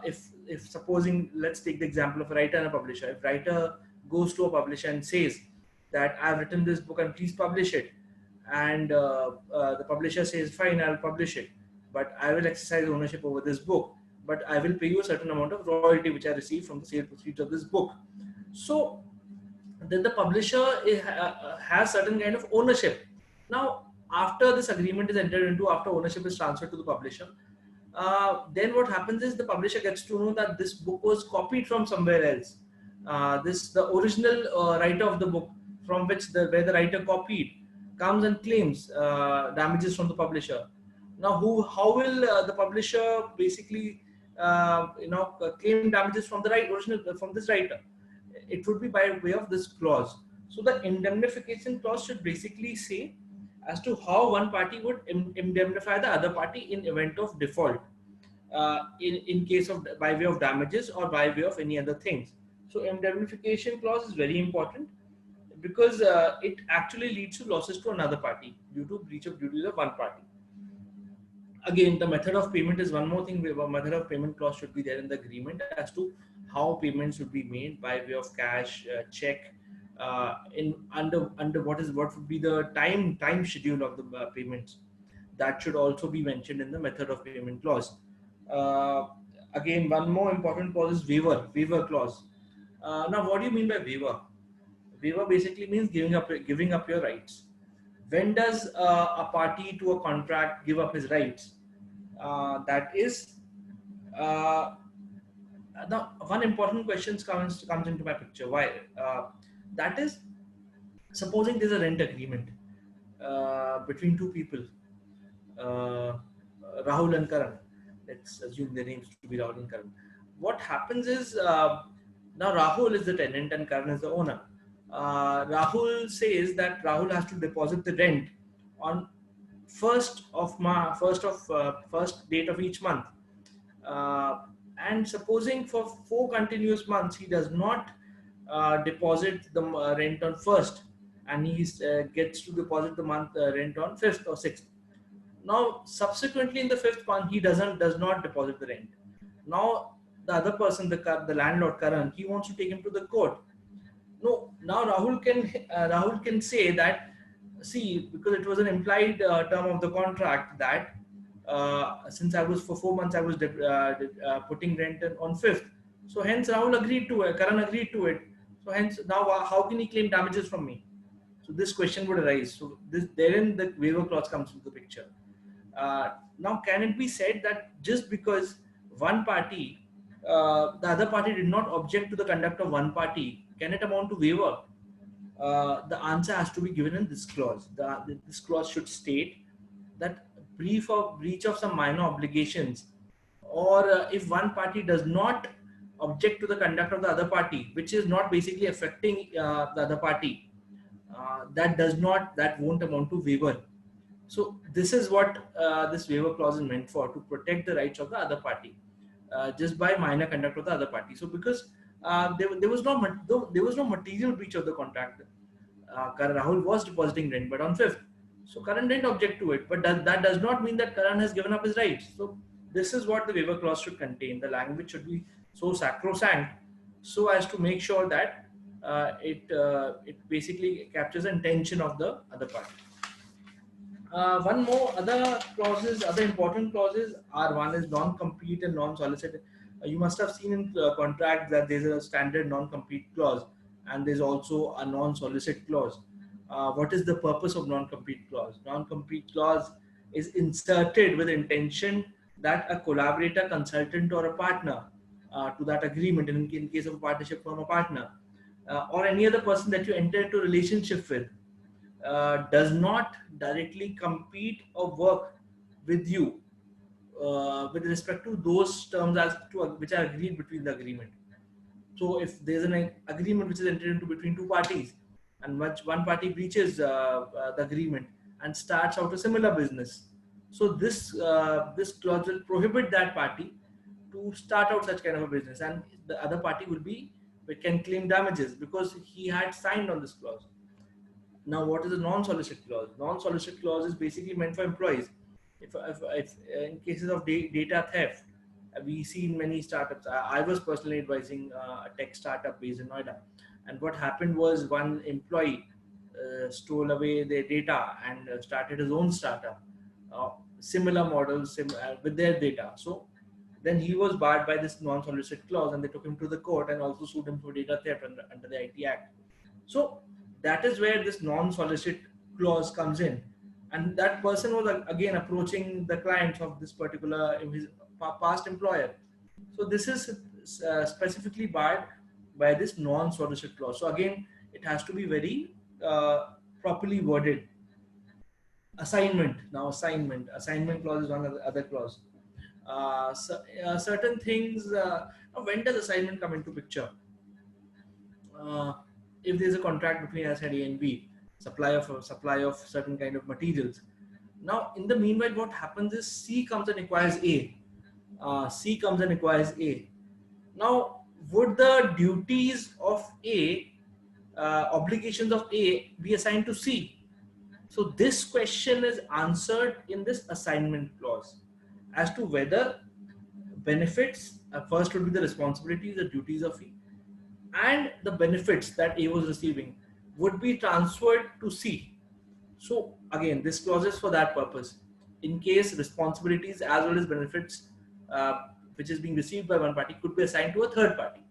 Speaker 3: if supposing, let's take the example of a writer and a publisher. If writer goes to a publisher and says that I've written this book and please publish it, and the publisher says fine, I'll publish it, but I will exercise ownership over this book, but I will pay you a certain amount of royalty which I receive from the sale proceeds of this book. So then the publisher has certain kind of ownership. Now, after this agreement is entered into, after ownership is transferred to the publisher, then what happens is the publisher gets to know that this book was copied from somewhere else. The original writer of the book from where the writer copied comes and claims damages from the publisher. Now, how will the publisher basically claim damages from the original from this writer? It would be by way of this clause. So the indemnification clause should basically say as to how one party would indemnify the other party in event of default, in case of by way of damages or by way of any other things. So indemnification clause is very important because it actually leads to losses to another party due to breach of duties of one party. Again, the method of payment is one more thing. A method of payment clause should be there in the agreement as to how payments should be made by way of cash, check, under what would be the time schedule of the payments. That should also be mentioned in the method of payment clause. Again, one more important clause is waiver clause. Now, what do you mean by waiver? Waiver basically means giving up your rights. When does a party to a contract give up his rights? That is, now one important question comes into my picture. Why? That is, supposing there's a rent agreement. between two people, uh, Rahul and Karan. Let's assume their names to be Rahul and Karan. What happens is now Rahul is the tenant and Karan is the owner. Rahul says that Rahul has to deposit the rent on first date of each month. And supposing for 4 continuous months he does not deposit the rent on first, and he gets to deposit the month rent on fifth or sixth. Now subsequently in the fifth month he does not deposit the rent. Now the other person, the landlord Karan, he wants to take him to the court. No, now Rahul can say that, see, because it was an implied term of the contract that since I was for 4 months I was putting rent on fifth, so hence Rahul agreed to it, Karan agreed to it. So hence now how can he claim damages from me? So this question would arise. So therein the waiver clause comes into the picture. Now can it be said that just because one party, the other party did not object to the conduct of one party, can it amount to waiver? The answer has to be given in this clause. This clause should state that breach of some minor obligations, or if one party does not object to the conduct of the other party, which is not basically affecting the other party, that won't amount to waiver. So this is what this waiver clause is meant for, to protect the rights of the other party just by minor conduct of the other party. So because there was no material breach of the contract. Rahul was depositing rent, but on fifth, so Karan didn't object to it. But that does not mean that Karan has given up his rights. So this is what the waiver clause should contain. The language should be so sacrosanct, so as to make sure that it basically captures the intention of the other party. One more other important clauses are, one is non-compete and non-solicit. You must have seen in contracts that there's a standard non-compete clause and there's also a non-solicit clause. What is the purpose of non-compete clause? Non-compete clause is inserted with intention that a collaborator, consultant, or a partner to that agreement, in case of a partnership firm, a partner, or any other person that you enter into a relationship with, does not directly compete or work with you with respect to those terms which are agreed between the agreement. So if there's an agreement which is entered into between two parties, and one party breaches the agreement and starts out a similar business, so this clause will prohibit that party to start out such kind of a business, and the other party can claim damages because he had signed on this clause. Now, what is a non-solicit clause? Non-solicit clause is basically meant for employees. If in cases of data theft, we see in many startups. I was personally advising a tech startup based in Noida, and what happened was one employee stole away their data and started his own startup, similar models with their data. So then he was barred by this non-solicit clause, and they took him to the court and also sued him for data theft under the IT Act. So that is where this non-solicit clause comes in, and that person was again approaching the clients of this particular his past employer. So this is specifically barred by this non-solicit clause. So again, it has to be very properly worded. Assignment clause is one of the other clause. Certain things. When does assignment come into picture? If there's a contract between us and A and B, supply of certain kind of materials. Now, in the meanwhile, what happens is C comes and acquires A. Now, would the duties of A, obligations of A, be assigned to C? So this question is answered in this assignment clause as to whether benefits, first would be the responsibilities, the duties of E, and the benefits that A was receiving would be transferred to C. So again, this clause is for that purpose. In case responsibilities as well as benefits which is being received by one party could be assigned to a third party.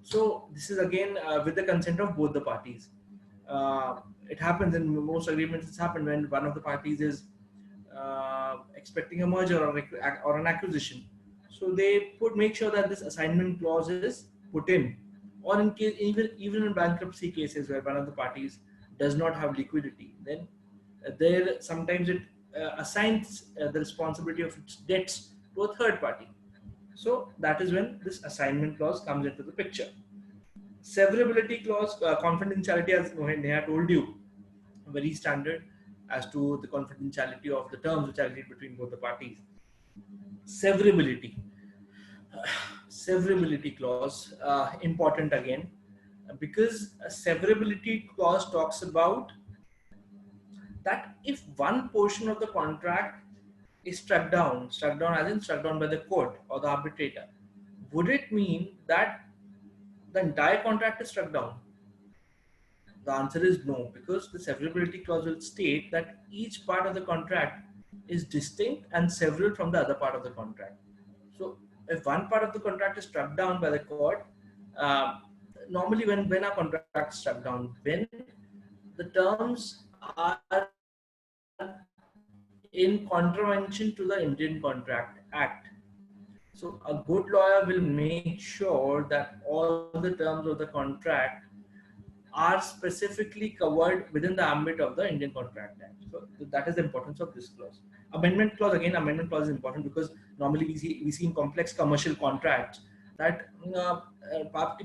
Speaker 3: So this is again with the consent of both the parties. It happens in most agreements. It's happened when one of the parties is expecting a merger or an acquisition. So they make sure that this assignment clause is put in. Or in case, even in bankruptcy cases where one of the parties does not have liquidity, then there sometimes it assigns the responsibility of its debts to a third party. So that is when this assignment clause comes into the picture. Severability clause, confidentiality, as Neha told you, very standard as to the confidentiality of the terms which are agreed between both the parties. Severability. Severability clause, important again, because a severability clause talks about that if one portion of the contract is struck down as in struck down by the court or the arbitrator, would it mean that the entire contract is struck down? The answer is no, because the severability clause will state that each part of the contract is distinct and several from the other part of the contract. So if one part of the contract is struck down by the court, normally when a contract is struck down, when the terms are in contravention to the Indian Contract Act. So a good lawyer will make sure that all the terms of the contract are specifically covered within the ambit of the Indian Contract Act. So that is the importance of this clause. Amendment clause, again, amendment clause is important because normally we see in complex commercial contracts that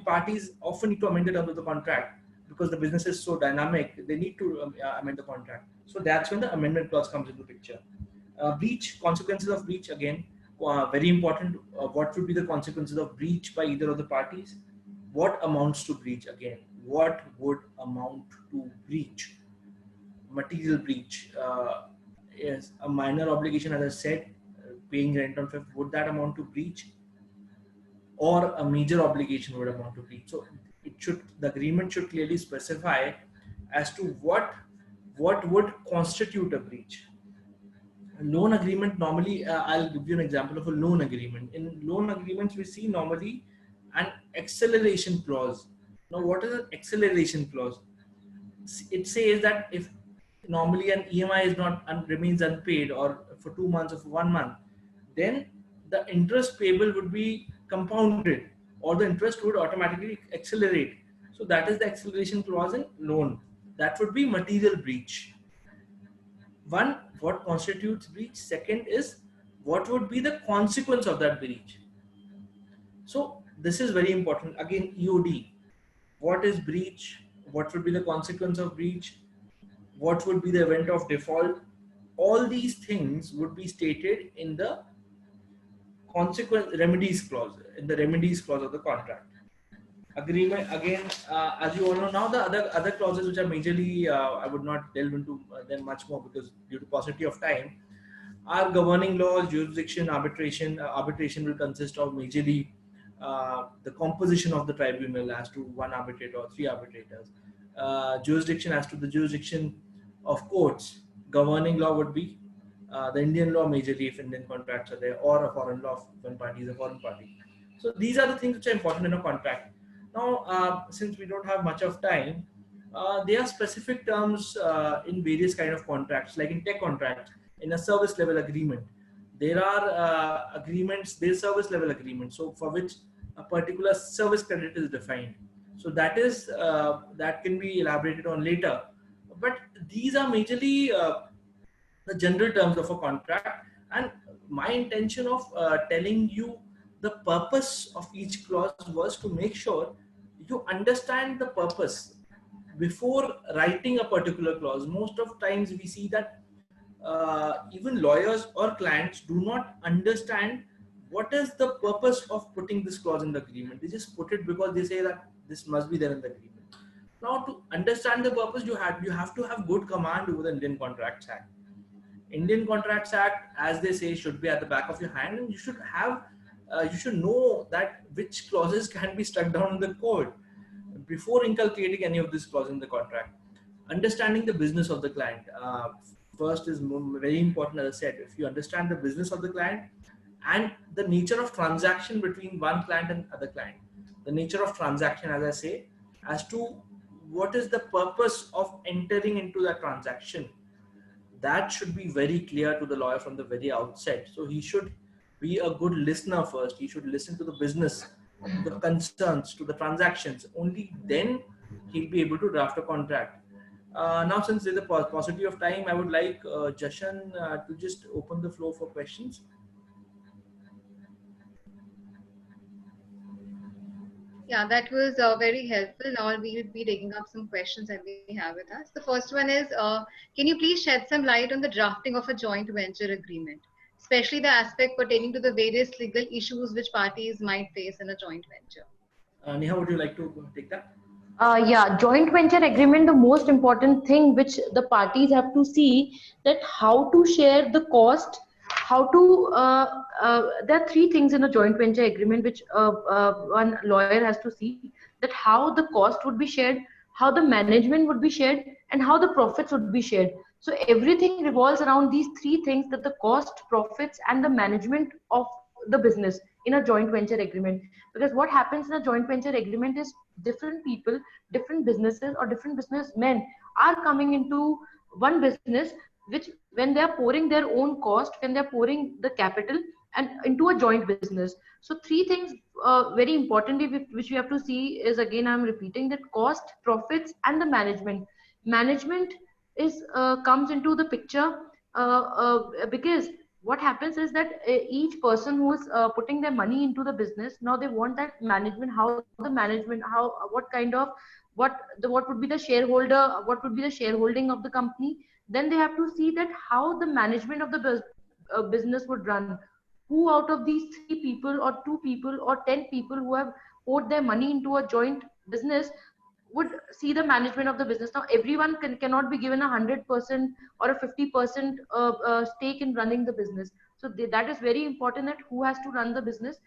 Speaker 3: parties often need to amend the terms of the contract because the business is so dynamic, they need to amend the contract. So that's when the amendment clause comes into the picture. Breach, consequences of breach, again, very important. What would be the consequences of breach by either of the parties? What amounts to breach? Again, what would amount to breach? Material breach is a minor obligation, as I said, paying rent on fifth. Would that amount to breach? Or a major obligation would amount to breach? So the agreement should clearly specify as to what would constitute a breach. A loan agreement, normally, I'll give you an example of a loan agreement. In loan agreements, we see normally an acceleration clause. Now, what is an acceleration clause? It says that if normally an EMI is not remains unpaid or for 2 months or for 1 month, then the interest payable would be compounded or the interest would automatically accelerate. So that is the acceleration clause in loan. That would be material breach. One, what constitutes breach? Second is what would be the consequence of that breach? So this is very important. Again, EOD. What is breach? What would be the consequence of breach? What would be the event of default? All these things would be stated in the remedies clause of the contract. Agreement, again, as you all know now, the other clauses which are majorly, I would not delve into them much more because due to paucity of time, are governing laws, jurisdiction, arbitration. Arbitration will consist of majorly the composition of the tribunal as to 1 arbitrator or 3 arbitrators. Jurisdiction as to the jurisdiction of courts. Governing law would be the Indian law majorly if Indian contracts are there, or a foreign law when party is a foreign party. So these are the things which are important in a contract. Now, since we don't have much of time, there are specific terms in various kind of contracts, like in tech contracts, in a service level agreement. There are agreements, there's service level agreements, so for which a particular service credit is defined. So that is that can be elaborated on later. But these are majorly the general terms of a contract, and my intention of telling you the purpose of each clause was to make sure you understand the purpose before writing a particular clause. Most of times we see that even lawyers or clients do not understand what is the purpose of putting this clause in the agreement. They just put it because they say that this must be there in the agreement. Now, to understand the purpose, you have to have good command over the Indian Contracts Act. Indian Contracts Act, as they say, should be at the back of your hand, and you should have, you should know that which clauses can be struck down in the code before inculcating any of these clauses in the contract. Understanding the business of the client first is very important. As I said, if you understand the business of the client and the nature of transaction between one client and other client, the nature of transaction, as I say, as to what is the purpose of entering into that transaction, that should be very clear to the lawyer from the very outset. So he should be a good listener first. He should listen to the business, to the concerns, to the transactions. Only then he'll be able to draft a contract. Now, since there's a paucity of time, I would like Jashan to just open the floor for questions.
Speaker 1: Yeah, that was very helpful. Now we'll be taking up some questions that we have with us. The first one is, can you please shed some light on the drafting of a joint venture agreement, especially the aspect pertaining to the various legal issues which parties might face in a joint venture?
Speaker 3: Neha, would you like to take that?
Speaker 5: Yeah, joint venture agreement, the most important thing which the parties have to see, that how to share the cost, how to, there are three things in a joint venture agreement which one lawyer has to see, that how the cost would be shared, how the management would be shared, and how the profits would be shared. So everything revolves around these three things, that the cost, profits, and the management of the business in a joint venture agreement. Because what happens in a joint venture agreement is different people, different businesses or different businessmen are coming into one business, which when they are pouring their own cost, when they are pouring the capital and into a joint business. So three things very importantly which we have to see is, again I'm repeating, that cost, profits, and the management. Management is comes into the picture because what happens is that each person who is putting their money into the business, now they want that management, how the management, how what kind of what would be the shareholder, what would be the shareholding of the company. Then they have to see that how the management of the business would run, who out of these three people or two people or 10 people who have poured their money into a joint business would see the management of the business. Now everyone cannot be given 100% or a 50% stake in running the business. So that is very important, that who has to run the business.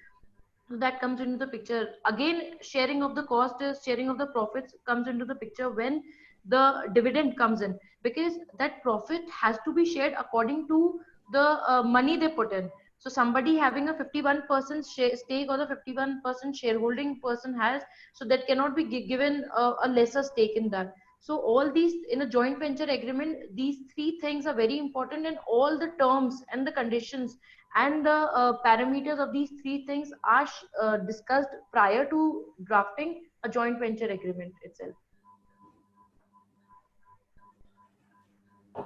Speaker 5: So that comes into the picture. Again, sharing of the cost is sharing of the profits comes into the picture when the dividend comes in, because that profit has to be shared according to the money they put in. So somebody having a 51% stake or the 51% shareholding person has, so that cannot be given a lesser stake in that. So all these in a joint venture agreement, these three things are very important, and all the terms and the conditions and the parameters of these three things are discussed prior to drafting a joint venture agreement itself.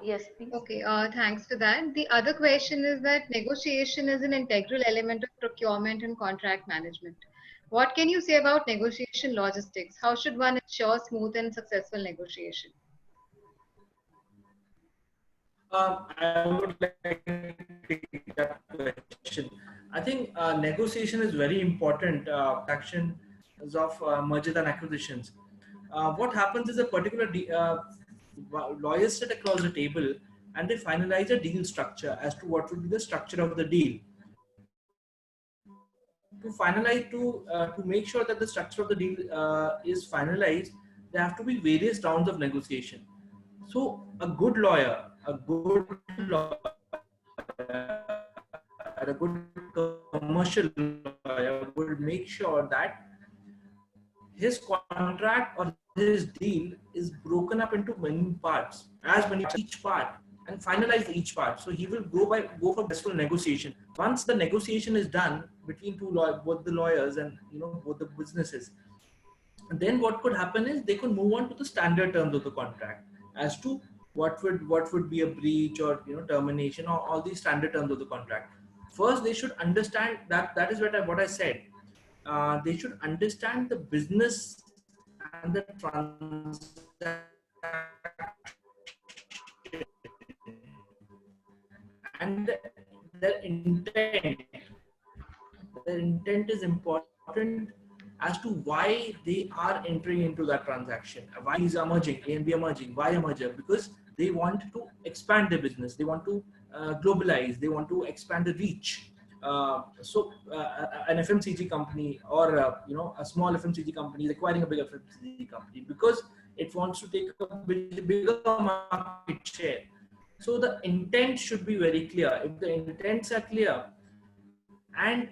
Speaker 5: Yes, please.
Speaker 1: Okay, thanks for that. The other question is that negotiation is an integral element of procurement and contract management. What can you say about negotiation logistics? How should one ensure smooth and successful negotiation?
Speaker 3: I would like to take that question. I think negotiation is very important. Actions of mergers and acquisitions. What happens is a particular lawyers sit across the table and they finalize a deal structure as to what would be the structure of the deal. To finalize, to make sure that the structure of the deal is finalized, there have to be various rounds of negotiation. So a good lawyer, a good commercial lawyer would make sure that his contract or his deal is broken up into many parts, as many each part, and finalize each part. So he will go for successful negotiation. Once the negotiation is done between both the lawyers and both the businesses, then what could happen is they could move on to the standard terms of the contract as to what would be a breach or termination, or all these standard terms of the contract. First, they should understand that is what I said. They should understand the business and the transaction, and their intent. Their intent is important as to why they are entering into that transaction. Why these are merging, A and B are merging. Why a merger? Because they want to expand their business. They want to globalize. They want to expand the reach. So an FMCG company or a small FMCG company is acquiring a big FMCG company because it wants to take a bigger market share. So the intent should be very clear. If the intents are clear, and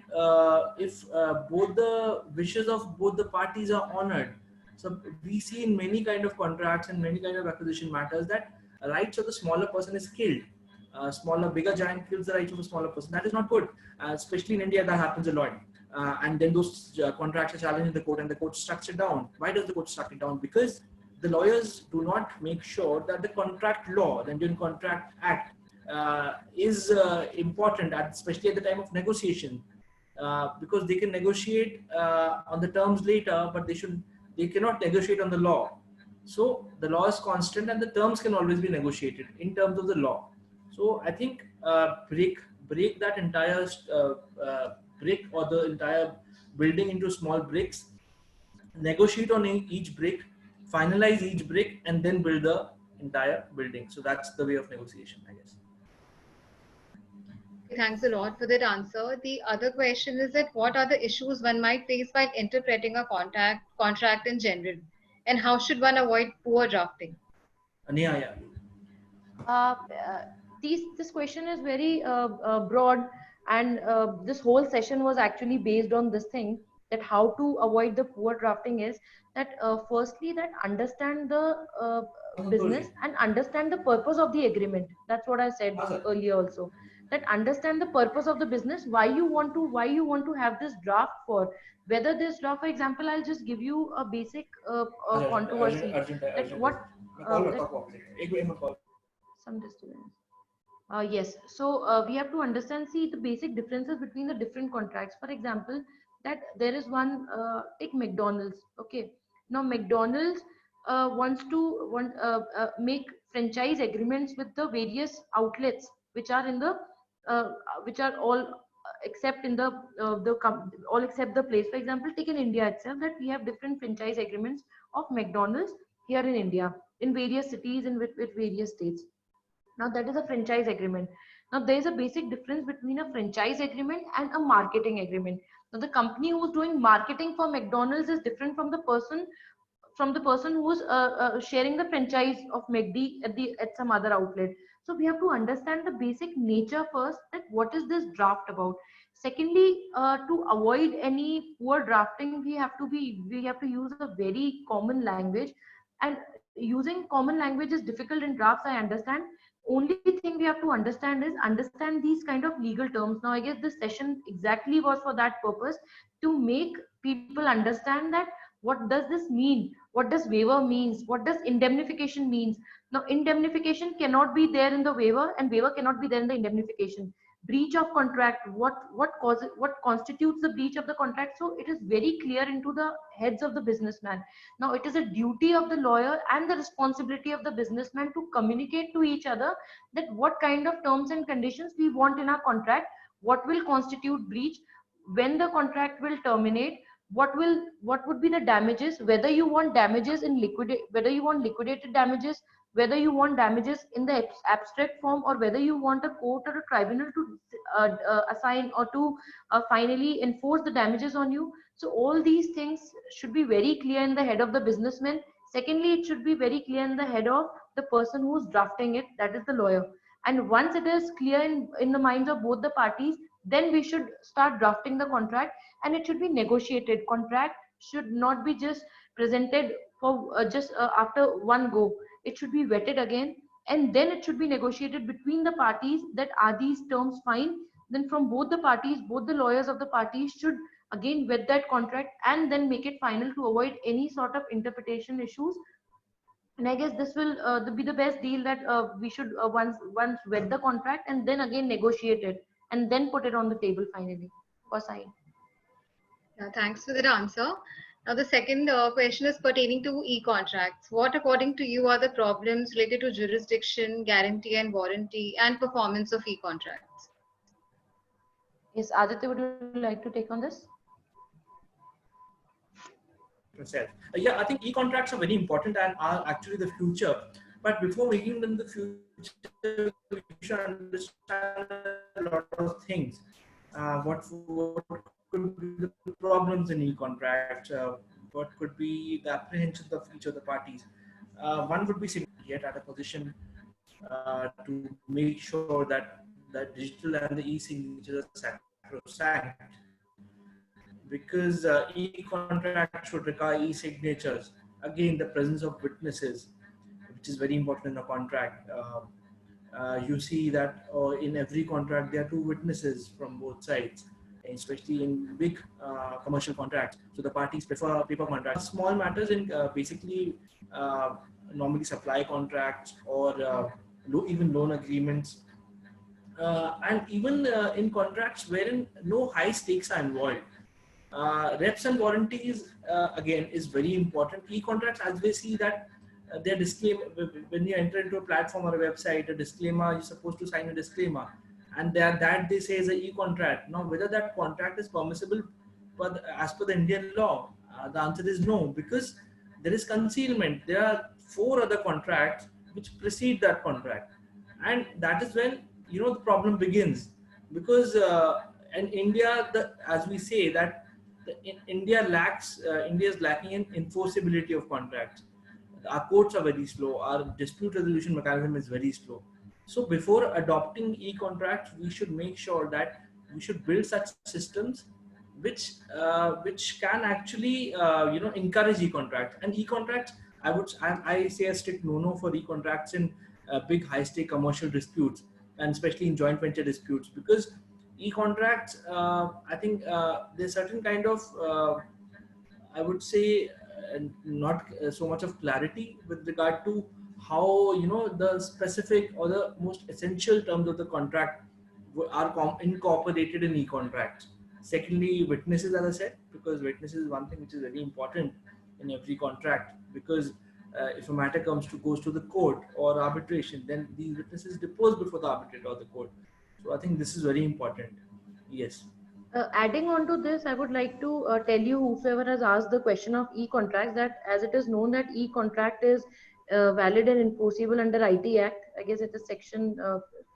Speaker 3: if both the wishes of both the parties are honored, so we see in many kind of contracts and many kind of acquisition matters that rights of the smaller person is killed. Bigger giant kills the rights of a smaller person. That is not good. Especially in India, that happens a lot. And then those contracts are challenged in the court, and the court struck it down. Why does the court struck it down? Because the lawyers do not make sure that the contract law, the Indian Contract Act, is important, especially at the time of negotiation, because they can negotiate on the terms later, but they cannot negotiate on the law. So the law is constant, and the terms can always be negotiated in terms of the law. So I think break that entire brick or the entire building into small bricks, negotiate on each brick, finalize each brick, and then build the entire building. So that's the way of negotiation, I guess.
Speaker 1: Thanks a lot for that answer. The other question is that what are the issues one might face while interpreting a contract in general, and how should one avoid poor drafting?
Speaker 3: Ania, yeah.
Speaker 5: This question is very broad, and this whole session was actually based on this thing, that how to avoid the poor drafting is that firstly, that understand the business and understand the purpose of the agreement. That's what I said earlier also, that understand the purpose of the business, why you want to have this draft for, whether this draft, for example, I'll just give you a basic controversy. Some disturbance. Yes, so we have to understand, see the basic differences between the different contracts. For example, that there is one, take McDonald's. Okay, now McDonald's wants to make franchise agreements with the various outlets which are in the which are all except in the all except the place. For example, take in India itself, that we have different franchise agreements of McDonald's here in India, in various cities and with various states. Now that is a franchise agreement. Now there is a basic difference between a franchise agreement and a marketing agreement. Now the company who's doing marketing for McDonald's is different from the person who's sharing the franchise of McD at some other outlet. So we have to understand the basic nature first, that what is this draft about. Secondly, to avoid any poor drafting, we have to use a very common language, and using common language is difficult in drafts, I understand. Only thing we have to understand is understand these kind of legal terms. Now I guess this session exactly was for that purpose, to make people understand that what does this mean, what does waiver means, what does indemnification means. Now indemnification cannot be there in the waiver, and waiver cannot be there in the indemnification. Breach of contract, what constitutes the breach of the contract. So it is very clear into the heads of the businessman. Now it is a duty of the lawyer and the responsibility of the businessman to communicate to each other that what kind of terms and conditions we want in our contract, what will constitute breach, when the contract will terminate, what would be the damages, whether you want damages in whether you want liquidated damages, whether you want damages in the abstract form, or whether you want a court or a tribunal to assign or to finally enforce the damages on you. So all these things should be very clear in the head of the businessman. Secondly, it should be very clear in the head of the person who's drafting it, that is the lawyer. And once it is clear in the minds of both the parties, then we should start drafting the contract, and it should be negotiated. Contract should not be just presented for just after one go. It should be vetted again, and then it should be negotiated between the parties, that are these terms fine. Then from both the parties, both the lawyers of the parties should again vet that contract and then make it final, to avoid any sort of interpretation issues. And I guess this will be the best deal, that we should once vet the contract and then again negotiate it, and then put it on the table finally for sign.
Speaker 1: Yeah, thanks for that answer. Now the second question is pertaining to e-contracts. What, according to you, are the problems related to jurisdiction, guarantee and warranty, and performance of e-contracts?
Speaker 5: Yes, Aditya, would you like to take on this?
Speaker 3: Yeah, I think e-contracts are very important and are actually the future. But before making them the future, we should understand a lot of things. What could be the problems in e-contracts? What could be the apprehensions of each of the parties? One would be yet at a position to make sure that the digital and the e-signatures are sacrosanct. Because e-contract should require e-signatures. Again, the presence of witnesses, which is very important in a contract. You see that in every contract there are two witnesses from both sides. especially in big commercial contracts. So the parties prefer paper contracts. Small matters in basically normally supply contracts or even loan agreements, and even in contracts wherein no high stakes are involved. Reps and warranties again is very important. E-contracts, as we see that their disclaimer, when you enter into a platform or a website, a disclaimer, you're supposed to sign a disclaimer, and that they say is an e-contract. Now, whether that contract is permissible as per the Indian law, the answer is no, because there is concealment. There are 4 other contracts which precede that contract, and that is when the problem begins, because in India, as we say that India is lacking in enforceability of contracts. Our courts are very slow. Our dispute resolution mechanism is very slow. So before adopting e-contracts, we should make sure that we should build such systems which can actually encourage e-contracts. And e-contracts, I say a strict no-no for e-contracts in big high-stake commercial disputes, and especially in joint venture disputes, because e-contracts, I think there's certain kind of I would say not so much of clarity with regard to how the specific or the most essential terms of the contract are incorporated in e-contracts. Secondly, witnesses, as I said, because witnesses is one thing which is very important in every contract, because if a matter goes to the court or arbitration, then these witnesses depose before the arbitrator or the court. So I think this is very important. Yes.
Speaker 5: Adding on to this, I would like to tell you, whoever has asked the question of e-contracts, that as it is known that e-contract is valid and enforceable under IT Act, I guess it is section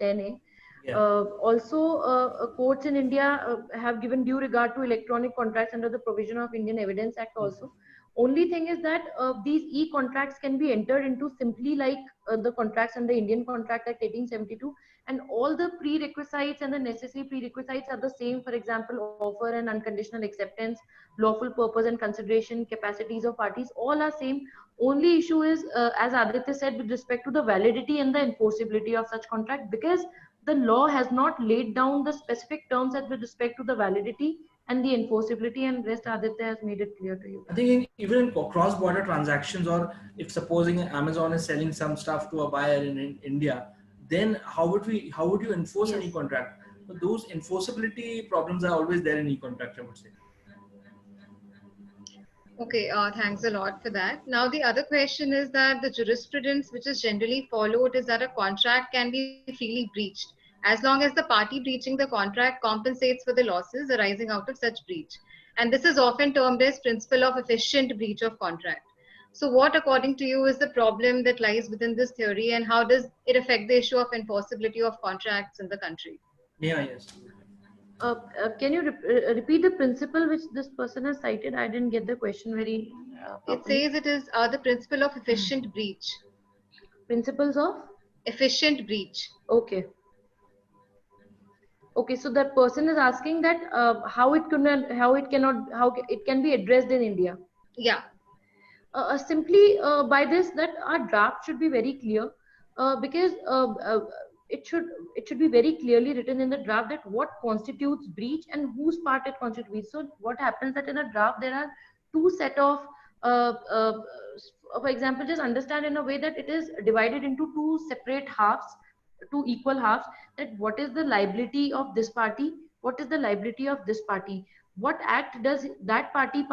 Speaker 5: 10A.
Speaker 3: Yeah.
Speaker 5: Also, courts in India have given due regard to electronic contracts under the provision of Indian Evidence Act also. Only thing is that these e-contracts can be entered into simply like the contracts under Indian Contract Act 1872, and all the prerequisites and the necessary prerequisites are the same. For example, offer and unconditional acceptance, lawful purpose and consideration, capacities of parties, all are same. Only issue is, as Aditya said, with respect to the validity and the enforceability of such contract, because the law has not laid down the specific terms with respect to the validity and the enforceability, and rest Aditya has made it clear to you.
Speaker 3: I think even in cross-border transactions, or if supposing Amazon is selling some stuff to a buyer in India, then how would you enforce an e-contract? So those enforceability problems are always there in e-contracts, I would say.
Speaker 1: Okay, thanks a lot for that. Now, the other question is that the jurisprudence which is generally followed is that a contract can be freely breached as long as the party breaching the contract compensates for the losses arising out of such breach. And this is often termed as principle of efficient breach of contract. So what, according to you, is the problem that lies within this theory, and how does it affect the issue of enforceability of contracts in the country?
Speaker 3: Yeah, yes.
Speaker 5: Can you repeat the principle which this person has cited? I didn't get the question very
Speaker 1: It says it is the principle of efficient breach.
Speaker 5: Principles of?
Speaker 1: Efficient breach.
Speaker 5: Okay. Okay, so that person is asking that how it can be addressed in India.
Speaker 1: Yeah.
Speaker 5: Simply by this, that our draft should be very clear, because it should be very clearly written in the draft that what constitutes breach and whose part it constitutes. So what happens that in a draft there are two set of for example, just understand in a way that it is divided into two separate halves, two equal halves, that what is the liability of this party, what is the liability of this party, what act does that party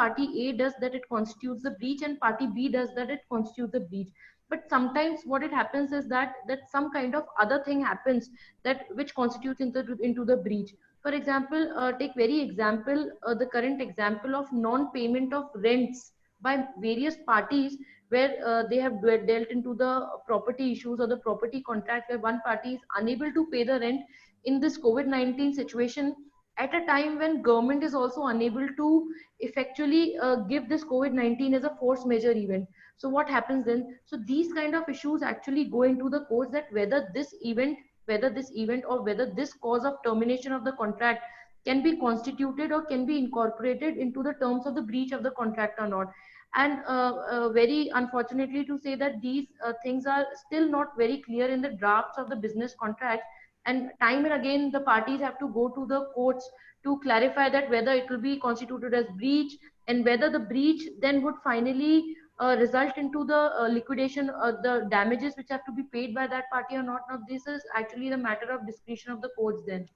Speaker 5: A does that it constitutes the breach, and party B does that it constitutes the breach. But sometimes what it happens is that some kind of other thing happens that which constitutes into the breach. For example, take the current example of non-payment of rents by various parties, where they have dealt into the property issues or the property contract, where one party is unable to pay the rent in this COVID-19 situation, at a time when government is also unable to effectually give this COVID-19 as a force majeure event. So what happens then? So these kind of issues actually go into the courts, that whether this event or whether this cause of termination of the contract can be constituted or can be incorporated into the terms of the breach of the contract or not. And very unfortunately to say that these things are still not very clear in the drafts of the business contract, and time and again the parties have to go to the courts to clarify that whether it will be constituted as breach, and whether the breach then would finally result into the liquidation of the damages which have to be paid by that party or not. Now this is actually the matter of discretion of the courts then.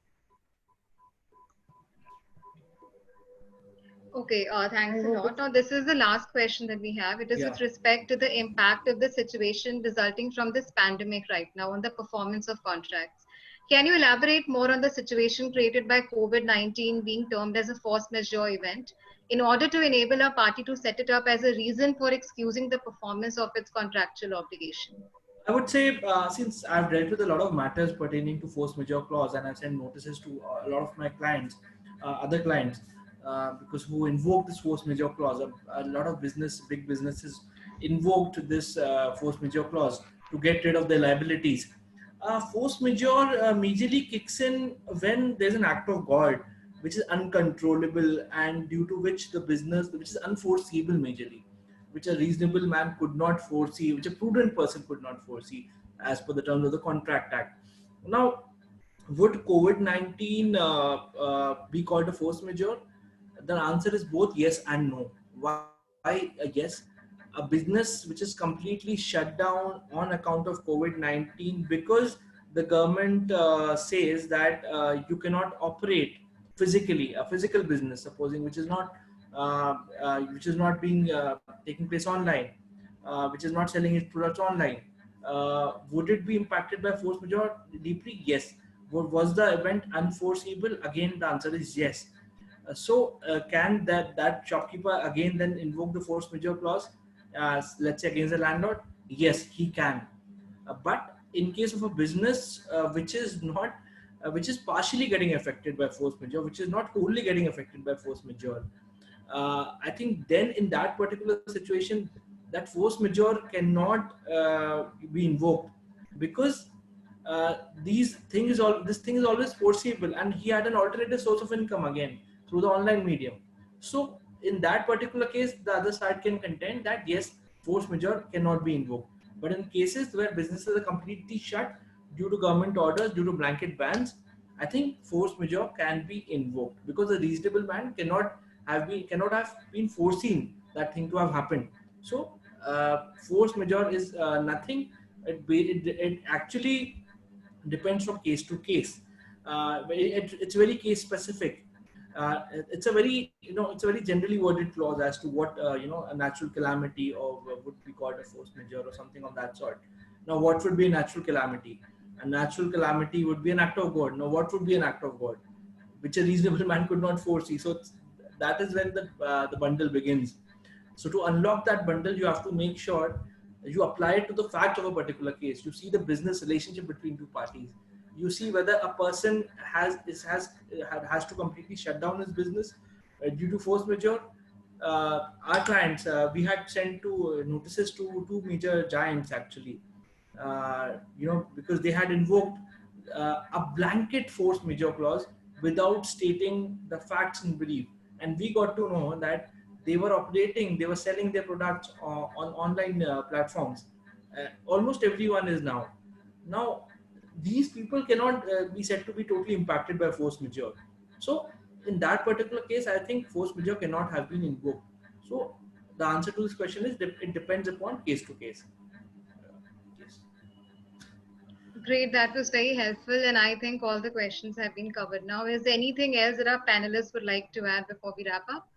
Speaker 1: Okay, thanks
Speaker 5: I
Speaker 1: a
Speaker 5: hope
Speaker 1: lot.
Speaker 5: it's
Speaker 1: Now, this is the last question that we have. It is
Speaker 3: Yeah.
Speaker 1: with respect to the impact of the situation resulting from this pandemic right now on the performance of contracts. Can you elaborate more on the situation created by COVID-19 being termed as a force majeure event in order to enable a party to set it up as a reason for excusing the performance of its contractual obligation?
Speaker 3: I would say, since I've dealt with a lot of matters pertaining to force majeure clause, and I've sent notices to a lot of my clients, other clients, because who invoked this force majeure clause, a lot of big businesses invoked this force majeure clause to get rid of their liabilities. Force majeure majorly kicks in when there's an act of God which is uncontrollable and due to which the business, which is unforeseeable majorly, which a reasonable man could not foresee, which a prudent person could not foresee as per the terms of the Contract Act. Now, would COVID-19 be called a force majeure? The answer is both yes and no. Why yes? A business which is completely shut down on account of COVID-19 because the government says that you cannot operate physically, a physical business, supposing which is not being taking place online, which is not selling its products online. Would it be impacted by force majeure deeply? Yes. Was the event unforeseeable? Again, the answer is yes. Can that shopkeeper again then invoke the force majeure clause, let's say against the landlord? Yes, he can. But in case of a business which is partially getting affected by force majeure, which is not wholly getting affected by force majeure, I think then in that particular situation, that force majeure cannot be invoked because this thing is always foreseeable, and he had an alternative source of income again through the online medium. So in that particular case, the other side can contend that yes, force majeure cannot be invoked. But in cases where businesses are completely shut due to government orders, due to blanket bans, I think force majeure can be invoked because a reasonable man cannot have been foreseen that thing to have happened. So force majeure is nothing. It actually depends from case to case. It's very case specific. It's a very it's a very generally worded clause as to what a natural calamity or would be called a force majeure or something of that sort. Now, what would be a natural calamity? A natural calamity would be an act of God. Now, what would be an act of God, which a reasonable man could not foresee? So that is when the bundle begins. So to unlock that bundle, you have to make sure you apply it to the fact of a particular case. You see the business relationship between two parties. You see whether a person has to completely shut down his business due to force majeure. Our clients, we had sent notices to two major giants actually, because they had invoked a blanket force majeure clause without stating the facts in brief, and we got to know that they were selling their products on online platforms. Almost everyone is now. Now, these people cannot be said to be totally impacted by force majeure. So, in that particular case, I think force majeure cannot have been invoked. So, the answer to this question is it depends upon case to case. Yes.
Speaker 1: Great, that was very helpful, and I think all the questions have been covered now. Is there anything else that our panelists would like to add before we wrap up?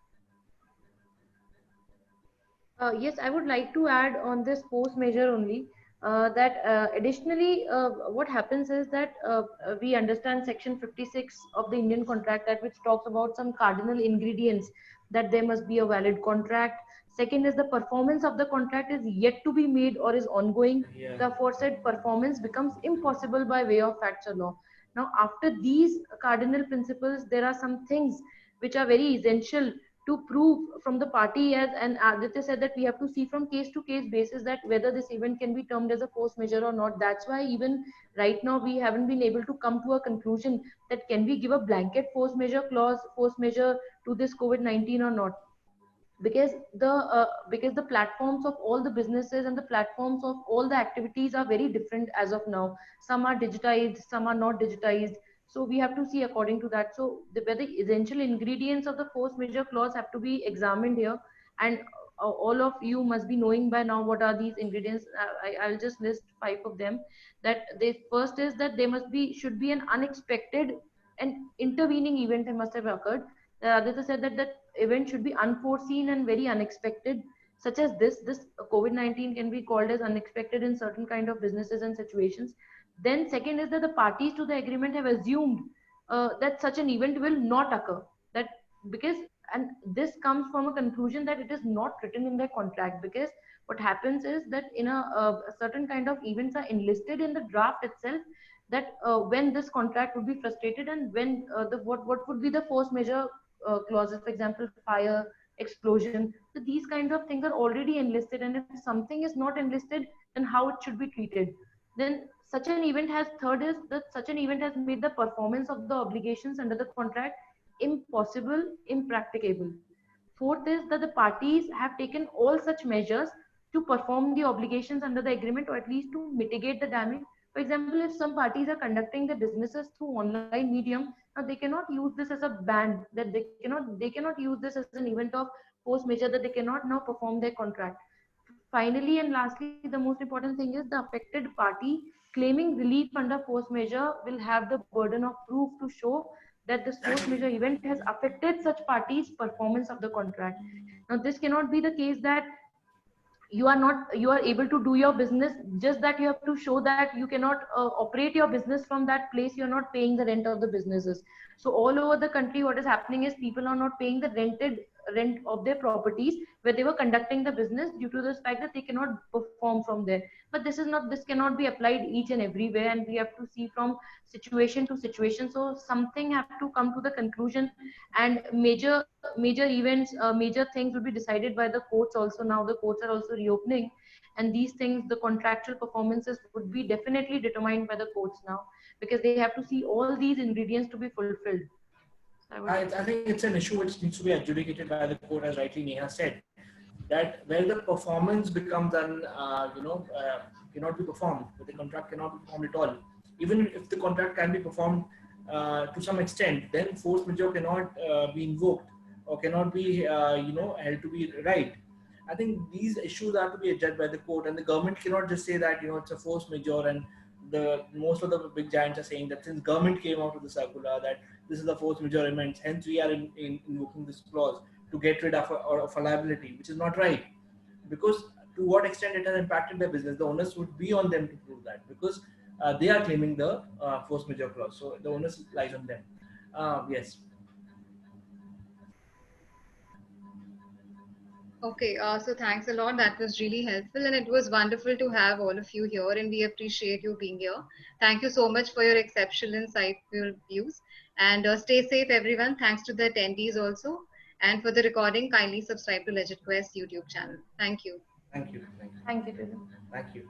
Speaker 5: Yes, I would like to add on this post measure only that additionally, what happens is that we understand Section 56 of the Indian Contract Act, which talks about some cardinal ingredients that there must be a valid contract. Second is the performance of the contract is yet to be made or is ongoing.
Speaker 3: Yeah.
Speaker 5: The aforesaid performance becomes impossible by way of facts or law. Now, after these cardinal principles, there are some things which are very essential to prove from the party, as and Aditya said that we have to see from case to case basis that whether this event can be termed as a force majeure or not. That's why even right now we haven't been able to come to a conclusion that can we give a blanket force majeure clause, force majeure to this COVID-19 or not. because the platforms of all the businesses and the platforms of all the activities are very different as of now. Some are digitized, some are not digitized, so we have to see according to that. So whether essential ingredients of the force majeure clause have to be examined here, and all of you must be knowing by now what are these ingredients. I'll just list 5 of them. That they first is that they must be should be an unexpected and intervening event that must have occurred. Aditya said that that event should be unforeseen and very unexpected, such as this COVID-19 can be called as unexpected in certain kind of businesses and situations. Then second is that the parties to the agreement have assumed that such an event will not occur. That because and this comes from a conclusion that it is not written in their contract, because what happens is that in a certain kind of events are enlisted in the draft itself, that when this contract would be frustrated and when what would be the force majeure clauses, for example, fire, explosion. So these kinds of things are already enlisted, and if something is not enlisted, then how it should be treated. Then such an event has third is that such an event has made the performance of the obligations under the contract impossible, impracticable. Fourth is that the parties have taken all such measures to perform the obligations under the agreement, or at least to mitigate the damage. For example, if some parties are conducting their businesses through online medium, now they cannot use this as a ban, that they cannot use this as an event of force majeure, that they cannot now perform their contract. Finally and lastly, the most important thing is the affected party claiming relief under force majeure will have the burden of proof to show that this force majeure event has affected such parties' performance of the contract. Now, this cannot be the case that you are able to do your business, just that you have to show that you cannot operate your business from that place, you're not paying the rent of the businesses. So all over the country what is happening is people are not paying the rent of their properties where they were conducting the business, due to the fact that they cannot perform from there. But this cannot be applied each and everywhere, and we have to see from situation to situation. So something have to come to the conclusion, and major events, major things will be decided by the courts also. Now the courts are also reopening, and these things, the contractual performances would be definitely determined by the courts now, because they have to see all these ingredients to be fulfilled.
Speaker 3: I think it's an issue which needs to be adjudicated by the court, as rightly Neha said, that where the performance becomes cannot be performed, where the contract cannot be performed at all. Even if the contract can be performed to some extent, then force majeure cannot be invoked or cannot be held to be right. I think these issues have to be judged by the court, and the government cannot just say that it's a force majeure. And the most of the big giants are saying that since government came out with the circular that this is the force majeure event, hence we are invoking this clause to get rid of a liability, which is not right. Because to what extent it has impacted their business, the onus would be on them to prove that, because they are claiming the force majeure clause. So the onus lies on them. Yes.
Speaker 1: Okay, so thanks a lot. That was really helpful, and it was wonderful to have all of you here, and we appreciate you being here. Thank you so much for your exceptional, insightful views, and stay safe, everyone. Thanks to the attendees also, and for the recording, kindly subscribe to LegitQuest YouTube channel. Thank you.
Speaker 3: Thank you. Thank you.
Speaker 5: Thank you.
Speaker 3: Thank you.